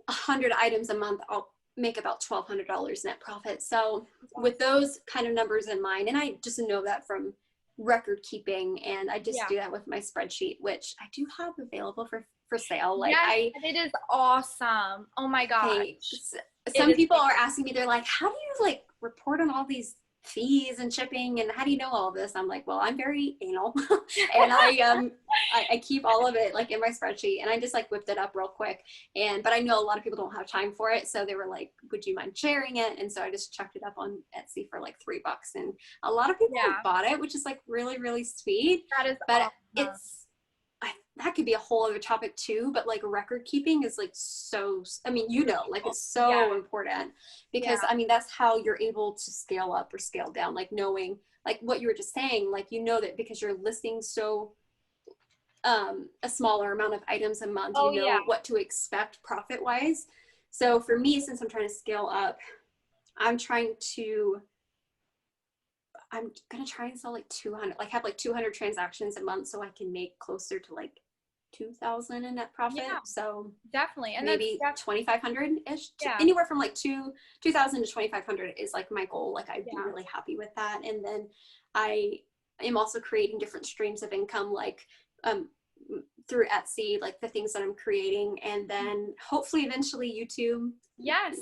100 items a month, I'll make about $1,200 net profit. So with those kind of numbers in mind, and I just know that from record keeping, and I just do that with my spreadsheet, which I do have available for sale. Like it is awesome. Oh my gosh. Some people are asking me, they're like, how do you like report on all these fees and shipping, and how do you know all of this? I'm like, well, I'm very anal and I keep all of it like in my spreadsheet, and I just like whipped it up real quick. But I know a lot of people don't have time for it, so they were like, would you mind sharing it? And so I just chucked it up on Etsy for like $3, and a lot of people have bought it, which is like really, really sweet. That is but awesome. That could be a whole other topic too, but like record keeping is like so, I mean, you know, like it's so important, because I mean, that's how you're able to scale up or scale down, like knowing like what you were just saying, like, you know, that because you're listing so a smaller amount of items a month, you know what to expect profit wise. So for me, since I'm trying to scale up, I'm going to try and sell like 200, like have like 200 transactions a month, so I can make closer to like 2,000 in net profit. So definitely, and maybe 2,500 ish. Anywhere from like 2,000 to 2,500 is like my goal. Like I'd be really happy with that. And then I am also creating different streams of income, like through Etsy, like the things that I'm creating, and then hopefully eventually YouTube.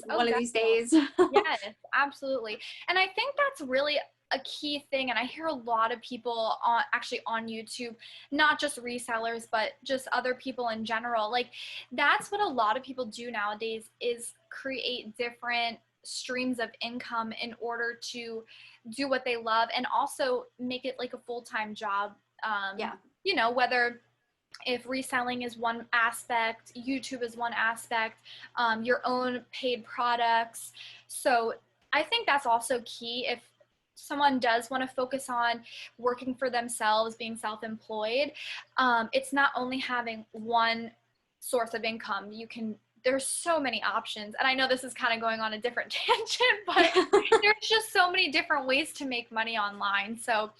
One of these days. Yes, absolutely. And I think that's really a key thing, and I hear a lot of people on YouTube, not just resellers, but just other people in general. Like that's what a lot of people do nowadays, is create different streams of income in order to do what they love and also make it like a full-time job. You know, whether if reselling is one aspect, YouTube is one aspect, your own paid products. So I think that's also key. If someone does want to focus on working for themselves, being self-employed, it's not only having one source of income. There's so many options. And I know this is kind of going on a different tangent, but there's just so many different ways to make money online. So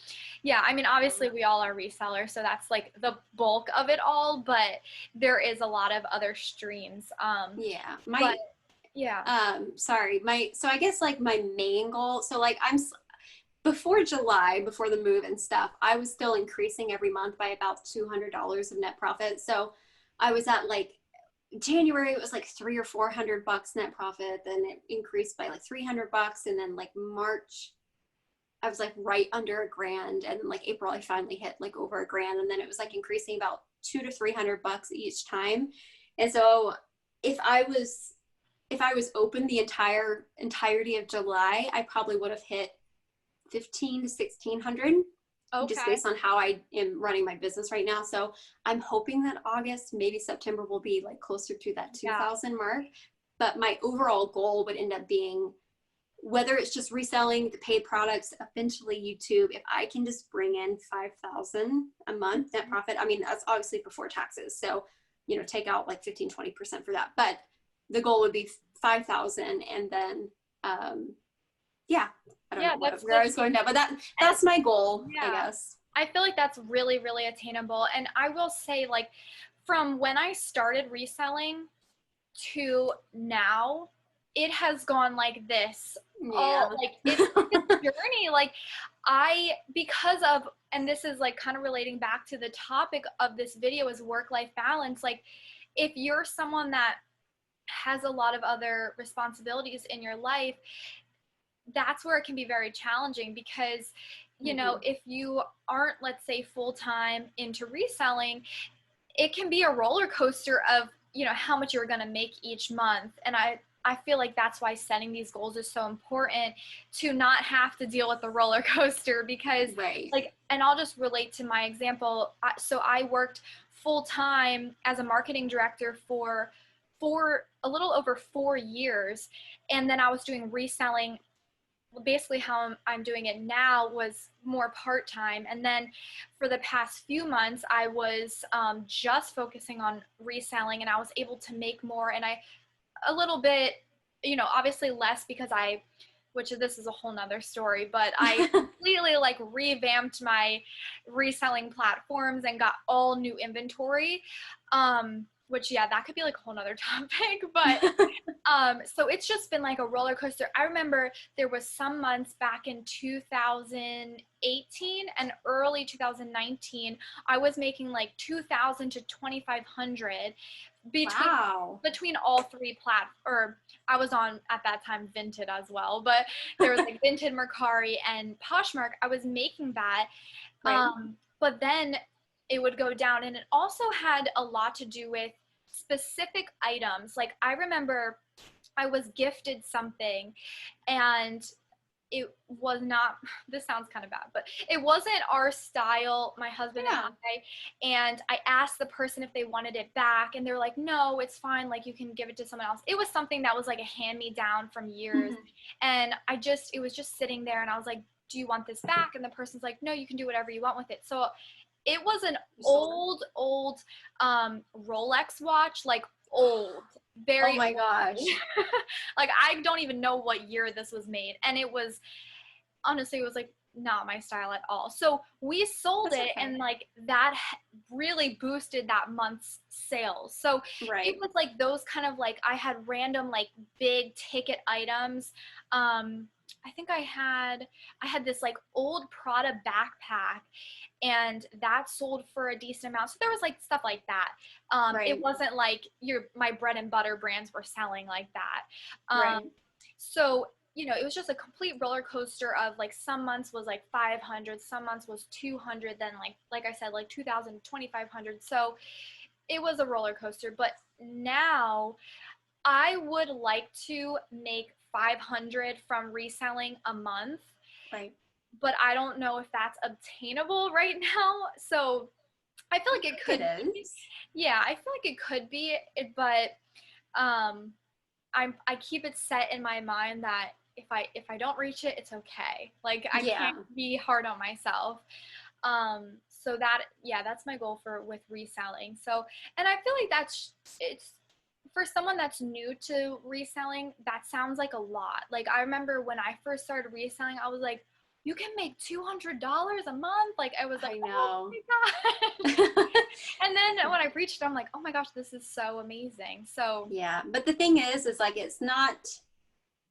yeah, I mean, obviously we all are resellers, so that's like the bulk of it all, but there is a lot of other streams. So I guess like my main goal, so like before July, before the move and stuff, I was still increasing every month by about $200 of net profit. So I was at like January, it was like $300 or $400 net profit. Then it increased by like $300, and then like March, I was like right under $1,000, and then like April, I finally hit like over $1,000, and then it was like increasing about $200 to $300 each time. And so if if I was open the entirety of July, I probably would have hit 15 to 1600. Okay. Just based on how I am running my business right now. So I'm hoping that August, maybe September will be like closer to that 2000 mark. But my overall goal would end up being, whether it's just reselling the paid products, eventually YouTube, if I can just bring in 5,000 a month net profit. I mean, that's obviously before taxes. So, you know, take out like 15-20% for that. But the goal would be 5,000, and then yeah, I don't know where I was going now, but that's my goal, I guess. I feel like that's really, really attainable. And I will say, like, from when I started reselling to now, it has gone like this. Yeah. Like, it's a journey. Like, because of, and this is like kind of relating back to the topic of this video, is work-life balance. Like, if you're someone that has a lot of other responsibilities in your life, that's where it can be very challenging, because, you know, if you aren't, let's say, full-time into reselling, it can be a roller coaster of, you know, how much you're going to make each month. And I feel like that's why setting these goals is so important, to not have to deal with the roller coaster, because like, and I'll just relate to my example. So I worked full-time as a marketing director for a little over 4 years. And then I was doing reselling. Basically how I'm doing it now was more part-time. And then for the past few months, I was just focusing on reselling, and I was able to make more. And a little bit, you know, obviously less, because which this is a whole nother story, but I completely like revamped my reselling platforms and got all new inventory. Which, yeah, that could be like a whole nother topic, but, so it's just been like a roller coaster. I remember there was some months back in 2018 and early 2019, I was making like 2,000 to 2,500 between all three or I was on, at that time, Vinted as well, but there was like Vinted, Mercari, and Poshmark. I was making that. But then it would go down, and it also had a lot to do with specific items. Like, I remember I was gifted something, and it was not, this sounds kind of bad, but it wasn't our style, my husband and I, and I asked the person if they wanted it back, and they're like, no, it's fine, like, you can give it to someone else. It was something that was like a hand-me-down from years, and it was just sitting there, and I was like, do you want this back? And the person's like, no, you can do whatever you want with it. So it was an old Rolex watch, like old, very oh my gosh. like, I don't even know what year this was made, and it was, honestly, it was like not my style at all. So we sold it, and like that really boosted that month's sales. So it was like those kind of, like, I had random like big ticket items. I think I had this like old Prada backpack, and that sold for a decent amount. So there was like stuff like that. It wasn't like my bread and butter brands were selling like that. So, you know, it was just a complete roller coaster of, like, some months was like 500, some months was 200, then like I said, like 2,000, 2,500. So it was a roller coaster. But now I would like to make 500 from reselling a month. But I don't know if that's obtainable right now. So I feel like it could be. Yeah, I feel like it could be, but I keep it set in my mind that if I don't reach it, it's okay. Like, I can't be hard on myself. So that's my goal with reselling. So, and I feel like it's for someone that's new to reselling, that sounds like a lot. Like, I remember when I first started reselling, I was like, you can make $200 a month. Like, I was like, oh my gosh. And then when I reached it, I'm like, oh my gosh, this is so amazing. So yeah, but the thing is like, it's not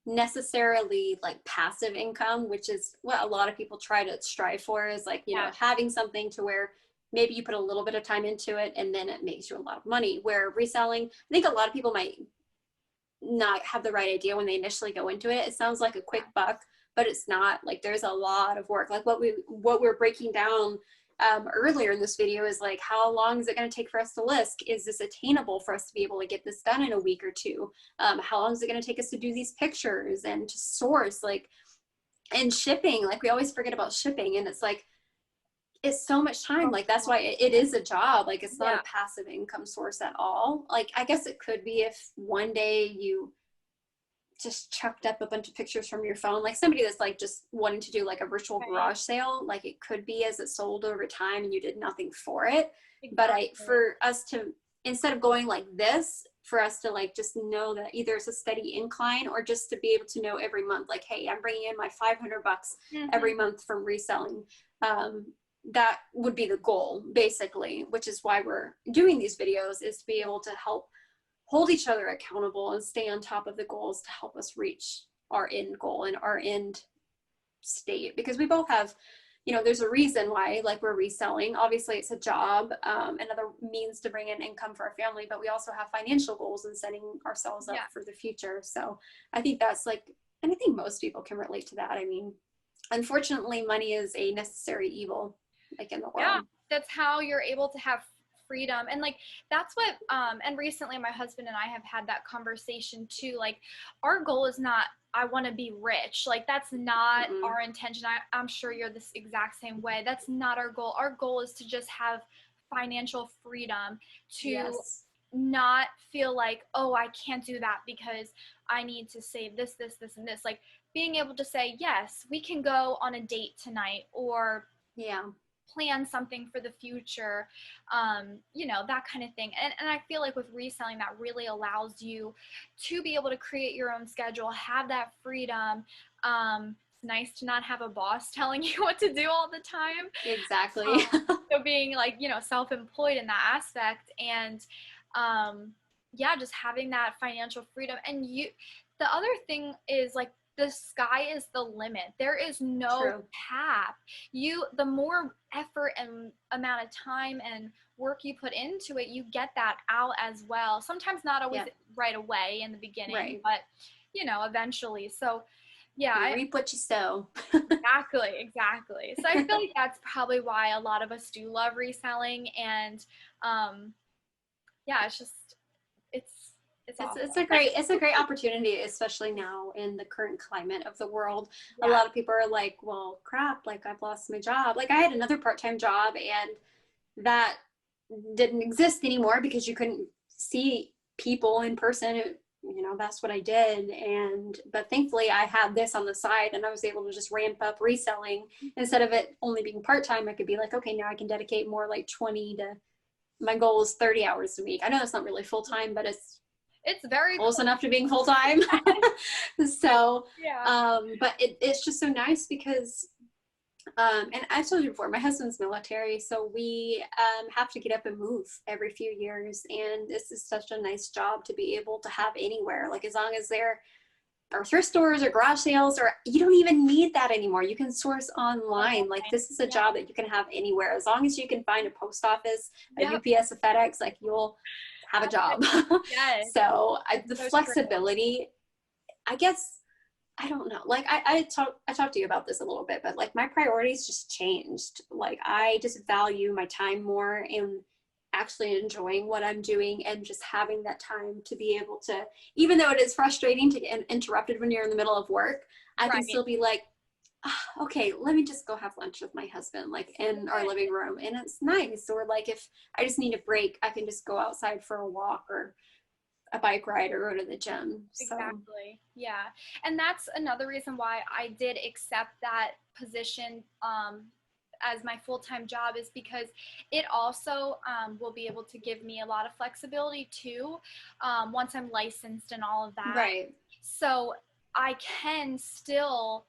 necessarily like passive income, which is what a lot of people try to strive for, is like, you know, having something to where maybe you put a little bit of time into it and then it makes you a lot of money. Where reselling, I think a lot of people might not have the right idea when they initially go into it. It sounds like a quick buck, but it's not. Like, there's a lot of work. Like what we're breaking down earlier in this video is like, how long is it going to take for us to list? Is this attainable for us to be able to get this done in a week or two? How long is it going to take us to do these pictures and to source, like, and shipping? Like, we always forget about shipping, and it's like, it's so much time. Like, that's why it is a job. Like, it's not a passive income source at all. Like, I guess it could be if one day you just chucked up a bunch of pictures from your phone, like somebody that's like just wanting to do like a virtual garage sale, like it could be as it sold over time and you did nothing for it. But for us to, instead of going like this, for us to like just know that either it's a steady incline, or just to be able to know every month, like, hey, I'm bringing in my $500 every month from reselling. That would be the goal, basically, which is why we're doing these videos, is to be able to help hold each other accountable and stay on top of the goals to help us reach our end goal and our end state. Because we both have, you know, there's a reason why, like, we're reselling. Obviously it's a job, another means to bring in income for our family, but we also have financial goals and setting ourselves up for the future. So I think that's like, and I think most people can relate to that. I mean, unfortunately, money is a necessary evil, like, in the world. Yeah, that's how you're able to have freedom. And like, that's what, and recently my husband and I have had that conversation too. Like, our goal is not, I want to be rich. Like, that's not our intention. I'm sure you're this exact same way. That's not our goal. Our goal is to just have financial freedom, to not feel like, oh, I can't do that because I need to save this, and this. Like, being able to say, yes, we can go on a date tonight, or plan something for the future, you know, that kind of thing. And I feel like with reselling, that really allows you to be able to create your own schedule, have that freedom. It's nice to not have a boss telling you what to do all the time. Exactly. So being like, you know, self-employed in that aspect, and just having that financial freedom. And the other thing is, like, the sky is the limit. There is no cap. The more effort and amount of time and work you put into it, you get that out as well. Sometimes not always right away in the beginning, but, you know, eventually. So yeah, you reap what you sow. Exactly. So I feel like that's probably why a lot of us do love reselling. And it's just, it's a great opportunity, especially now in the current climate of the world. A lot of people are like, well, crap, like, I've lost my job. Like, I had another part-time job, and that didn't exist anymore because you couldn't see people in person. You know, that's what I did. But thankfully I had this on the side, and I was able to just ramp up reselling. Instead of it only being part-time, I could be like, okay, now I can dedicate more, like 20 to, my goal is 30 hours a week. I know it's not really full-time, but it's very close enough to being full-time. So, but it's just so nice because, and I've told you before, my husband's military, so we have to get up and move every few years. And this is such a nice job to be able to have anywhere. Like, as long as there are thrift stores or garage sales, or you don't even need that anymore. You can source online. Like, this is a job that you can have anywhere. As long as you can find a post office, a UPS, a FedEx, like, you'll have a job. So the flexibility, I guess, I don't know. Like, I talked to you about this a little bit, but like, my priorities just changed. Like, I just value my time more and actually enjoying what I'm doing, and just having that time to be able to, even though it is frustrating to get interrupted when you're in the middle of work, I can still be like, okay, let me just go have lunch with my husband, like, in our living room. And it's nice. Or like, if I just need a break, I can just go outside for a walk or a bike ride or go to the gym. Exactly. Yeah. And that's another reason why I did accept that position as my full-time job, is because it also will be able to give me a lot of flexibility too, once I'm licensed and all of that. Right. So I can still,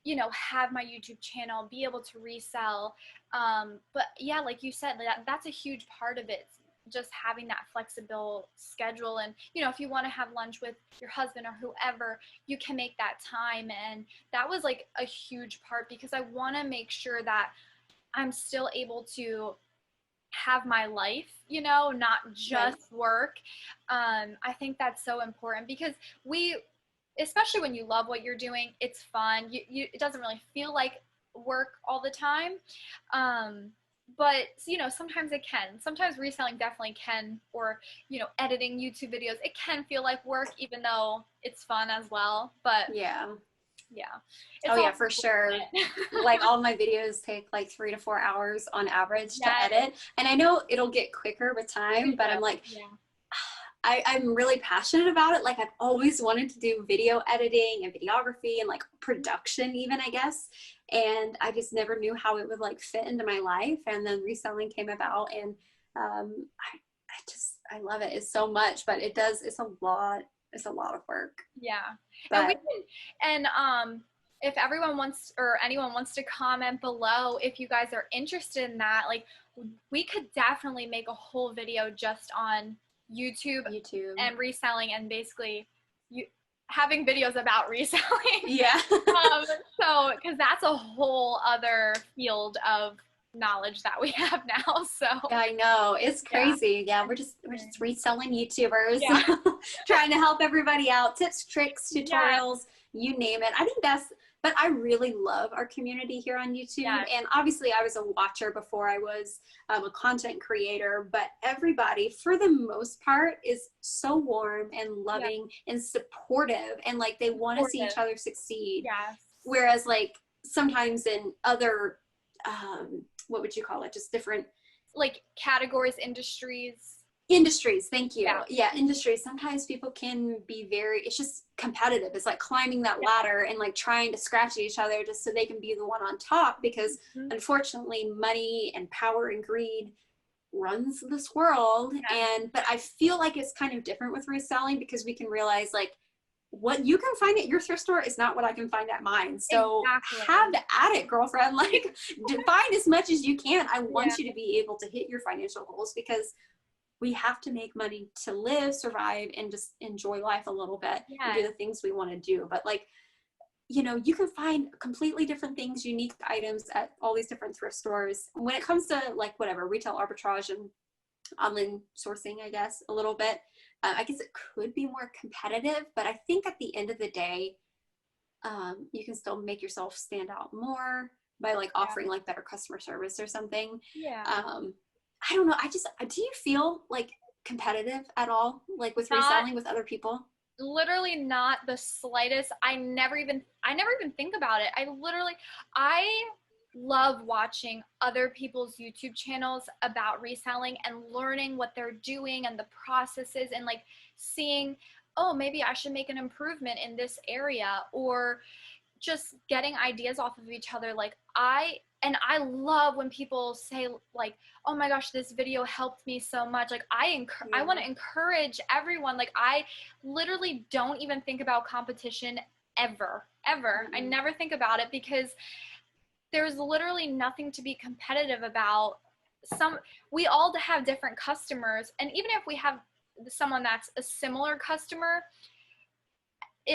you know, have my YouTube channel, be able to resell. But yeah, like you said, that's a huge part of it. Just having that flexible schedule. And, you know, if you want to have lunch with your husband or whoever, you can make that time. And that was like a huge part, because I want to make sure that I'm still able to have my life, you know, not just work. I think that's so important, because especially when you love what you're doing, it's fun. It doesn't really feel like work all the time. but you know, sometimes it can. Sometimes reselling definitely can, or you know, editing YouTube videos, it can feel like work, even though it's fun as well. But Yeah. yeah, Oh it's yeah, all for sure. Like all my videos take like 3 to 4 hours on average to yes, edit. And I know it'll get quicker with time, it but I'm will. like, Yeah. I'm really passionate about it. Like I've always wanted to do video editing and videography and like production even, I guess. And I just never knew how it would like fit into my life. And then reselling came about, and I love it. It's so much, but it's a lot of work. Yeah. And we But can, and if everyone wants, or anyone wants to comment below if you guys are interested in that, like we could definitely make a whole video just on YouTube and reselling, and basically you having videos about reselling. Yeah. So because that's a whole other field of knowledge that we have now. So I know, it's crazy. Yeah, we're just reselling YouTubers, yeah. trying to help everybody out. Tips, tricks, tutorials, you name it. I think but I really love our community here on YouTube. Yes. And obviously I was a watcher before I was a content creator, but everybody for the most part is so warm and loving and supportive, and like they want to see each other succeed. Yes. Whereas like sometimes in other, what would you call it? Just different like categories, industries. Thank you. Yeah, industries. Sometimes people can be it's just competitive. It's like climbing that ladder and like trying to scratch at each other just so they can be the one on top, because unfortunately money and power and greed runs this world. But I feel like it's kind of different with reselling, because we can realize like what you can find at your thrift store is not what I can find at mine. So have at it, girlfriend. Like find as much as you can. I want you to be able to hit your financial goals, because we have to make money to live, survive, and just enjoy life a little bit and do the things we want to do. But like, you know, you can find completely different things, unique items at all these different thrift stores. When it comes to like whatever, retail arbitrage and online sourcing, I guess a little bit, I guess it could be more competitive, but I think at the end of the day, you can still make yourself stand out more by like offering like better customer service or something. I don't know. Do you feel like competitive at all? Like with reselling with other people? Literally not the slightest. I never even think about it. I love watching other people's YouTube channels about reselling and learning what they're doing and the processes, and like seeing, oh, maybe I should make an improvement in this area, or just getting ideas off of each other. Like I love when people say like, oh my gosh, this video helped me so much. Like I want to encourage everyone. Like I literally don't even think about competition ever. I never think about it, because there's literally nothing to be competitive about. We all have different customers, and even if we have someone that's a similar customer,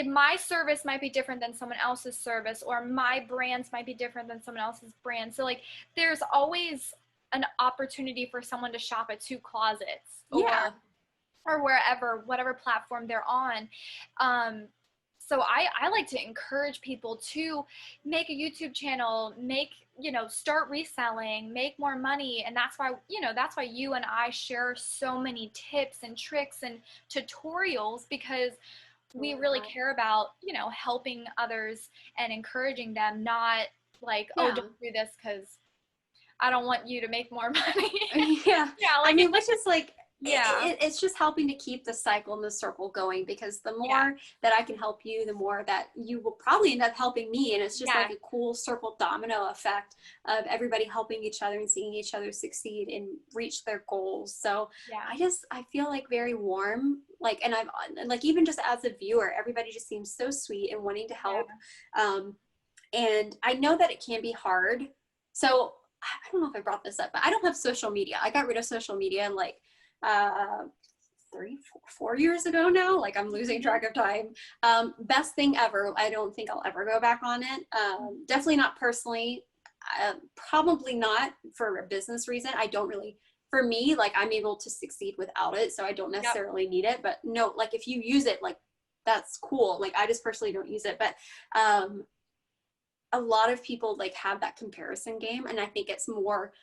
my service might be different than someone else's service, or my brands might be different than someone else's brand. So like there's always an opportunity for someone to shop at Two Closets or wherever, whatever platform they're on. So I like to encourage people to make a YouTube channel, start reselling, make more money. And that's why you and I share so many tips and tricks and tutorials, because we really care about, helping others and encouraging them, not like, oh, don't do this because I don't want you to make more money. I mean, which is like, it's just helping to keep the cycle and the circle going, because the more that I can help you, the more that you will probably end up helping me. And it's just like a cool circle domino effect of everybody helping each other and seeing each other succeed and reach their goals. So I feel like very warm, like, and I'm like, even just as a viewer, everybody just seems so sweet and wanting to help. And I know that it can be hard. So I don't know if I brought this up, but I don't have social media. I got rid of social media in like 4 years ago now. Like I'm losing track of time. Best thing ever. I don't think I'll ever go back on it. Definitely not personally. Probably not for a business reason. I don't really, for me, like I'm able to succeed without it, so I don't necessarily need it. But no, like if you use it, like that's cool. Like I just personally don't use it, but a lot of people like have that comparison game, and I think it's more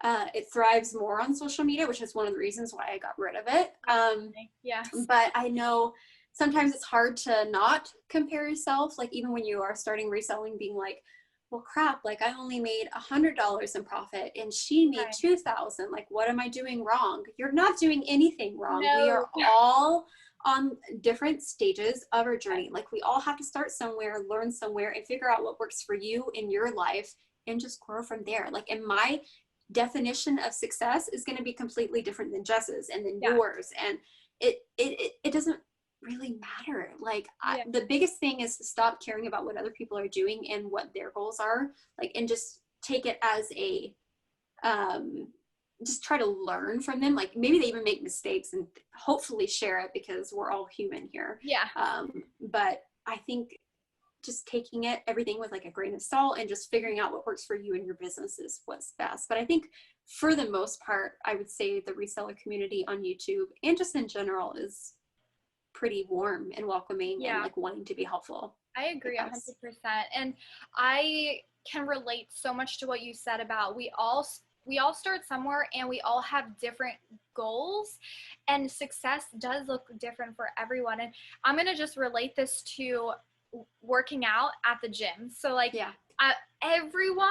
It thrives more on social media, which is one of the reasons why I got rid of it. Yes. But I know sometimes it's hard to not compare yourself. Like even when you are starting reselling, being like, well, crap, like I only made $100 in profit and she made 2,000. Like, what am I doing wrong? You're not doing anything wrong. No. We are all on different stages of our journey. Like we all have to start somewhere, learn somewhere, and figure out what works for you in your life and just grow from there. Like in my definition of success is going to be completely different than Jess's and then yours. And it doesn't really matter. Like the biggest thing is to stop caring about what other people are doing and what their goals are, like, and just take it as a just try to learn from them. Like maybe they even make mistakes and hopefully share it because we're all human here. But I think just taking everything with like a grain of salt and just figuring out what works for you and your business is what's best. But I think for the most part, I would say the reseller community on YouTube and just in general is pretty warm and welcoming and like wanting to be helpful. I agree 100%. And I can relate so much to what you said about we all start somewhere and we all have different goals, and success does look different for everyone. And I'm going to just relate this to working out at the gym. So like everyone,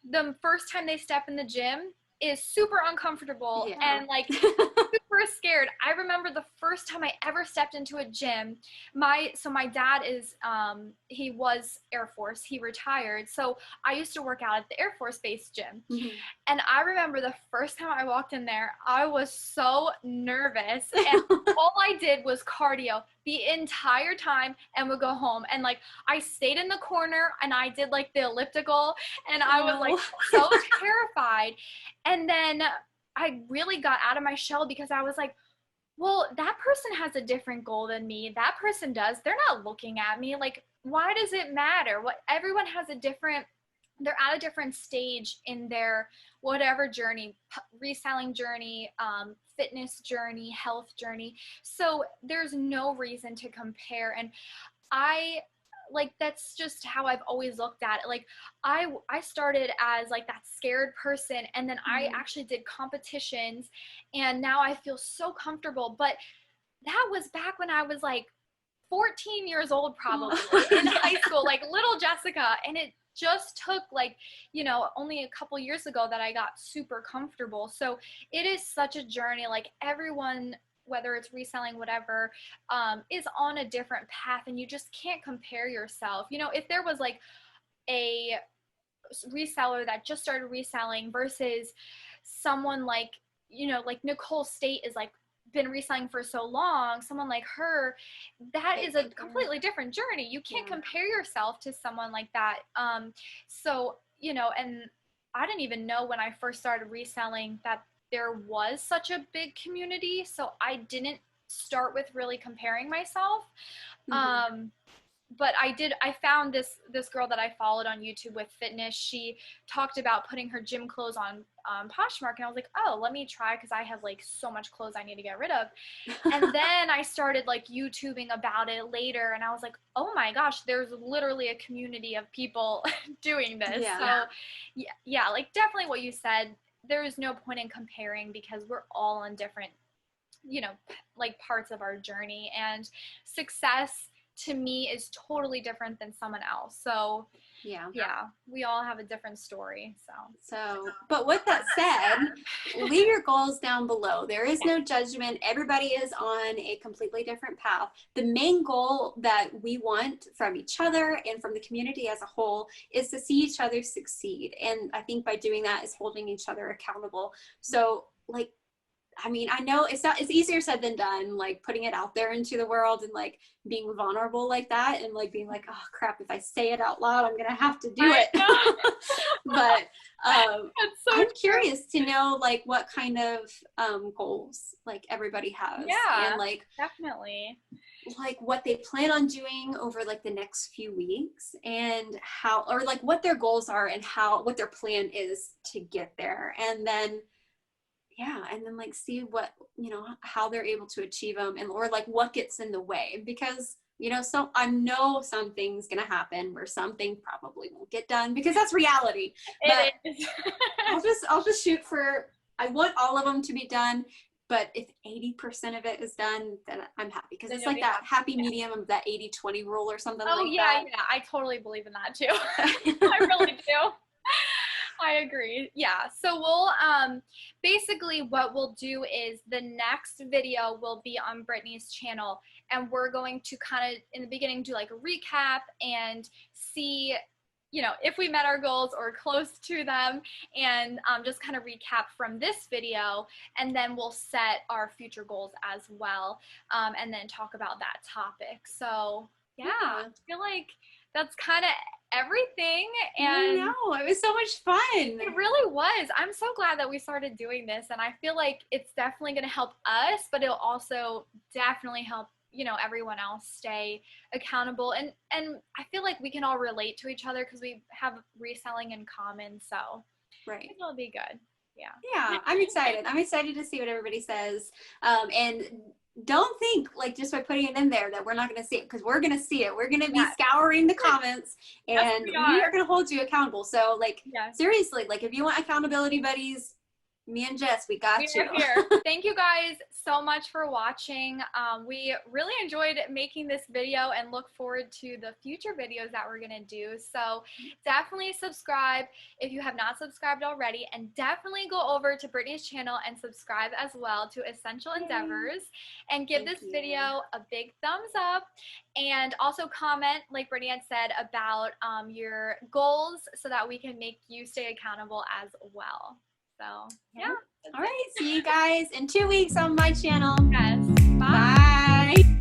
the first time they step in the gym is super uncomfortable and like super scared. I remember the first time I ever stepped into a gym, my dad is he was Air Force, he retired, so I used to work out at the Air Force Base gym. And I remember the first time I walked in there, I was so nervous and all I did was cardio the entire time and would go home, and like I stayed in the corner and I did like the elliptical and I was like so terrified. And then I really got out of my shell because I was like, well, that person has a different goal than me. That person does. They're not looking at me. Like, why does it matter? Everyone has they're at a different stage in their whatever journey, reselling journey, fitness journey, health journey. So there's no reason to compare. And that's just how I've always looked at it. Like I started as like that scared person, and then I actually did competitions, and now I feel so comfortable. But that was back when I was like 14 years old, probably in high school, like little Jessica. And it just took like, only a couple years ago that I got super comfortable. So it is such a journey. Like everyone, whether it's reselling, whatever, is on a different path, and you just can't compare yourself. If there was like a reseller that just started reselling versus someone like, like Nicole State is like been reselling for so long, someone like her, that is a completely different journey. You can't compare yourself to someone like that. So, and I didn't even know when I first started reselling that there was such a big community, so I didn't start with really comparing myself. But I found this girl that I followed on YouTube with fitness. She talked about putting her gym clothes on Poshmark, and I was like, oh, let me try, because I have like so much clothes I need to get rid of. And then I started like YouTubing about it later, and I was like, oh my gosh, there's literally a community of people doing this. So yeah, like definitely what you said. There is no point in comparing because we're all on different, like parts of our journey, and success to me is totally different than someone else. So yeah, we all have a different story. So, but with that said, leave your goals down below. There is no judgment. Everybody is on a completely different path. The main goal that we want from each other and from the community as a whole is to see each other succeed. And I think by doing that is holding each other accountable. So like, I mean, I know it's easier said than done, like putting it out there into the world and like being vulnerable like that and like being like, oh crap, if I say it out loud, I'm going to have to do it. But I'm curious to know like what kind of goals like everybody has. Yeah, and like definitely. Like what they plan on doing over like the next few weeks, and how, or like what their goals are and what their plan is to get there. And then like see what, how they're able to achieve them, and or like what gets in the way, because you know, so I know something's gonna happen where something probably won't get done because that's reality. But It is. I'll just shoot for, I want all of them to be done, but if 80% of it is done, then I'm happy, because it's like that happy medium of that 80-20 rule or something like that. Yeah, I totally believe in that too. I really do. I agree. Yeah. So we'll basically what we'll do is the next video will be on Brittany's channel, and we're going to kind of in the beginning do like a recap and see, you know, if we met our goals or close to them, and just kind of recap from this video, and then we'll set our future goals as well, and then talk about that topic. So yeah. I feel like that's kind of everything. And I know, it was so much fun. It really was. I'm so glad that we started doing this, and I feel like it's definitely going to help us, but it'll also definitely help, you know, everyone else stay accountable, and I feel like we can all relate to each other because we have reselling in common. So right, it'll be good. Yeah, I'm excited to see what everybody says, and don't think like just by putting it in there that we're not going to see it, because we're going to see it. We're going to be scouring the comments, and we are going to hold you accountable. So like seriously, like if you want accountability buddies, me and Jess, we got you. Here. Thank you guys so much for watching. We really enjoyed making this video and look forward to the future videos that we're gonna do. So definitely subscribe if you have not subscribed already, and definitely go over to Brittany's channel and subscribe as well to Essential Endeavors, and give this video a big thumbs up, and also comment, like Brittany had said, about your goals so that we can make you stay accountable as well. So, yeah. All right. See you guys in 2 weeks on my channel. Yes. Bye. Bye.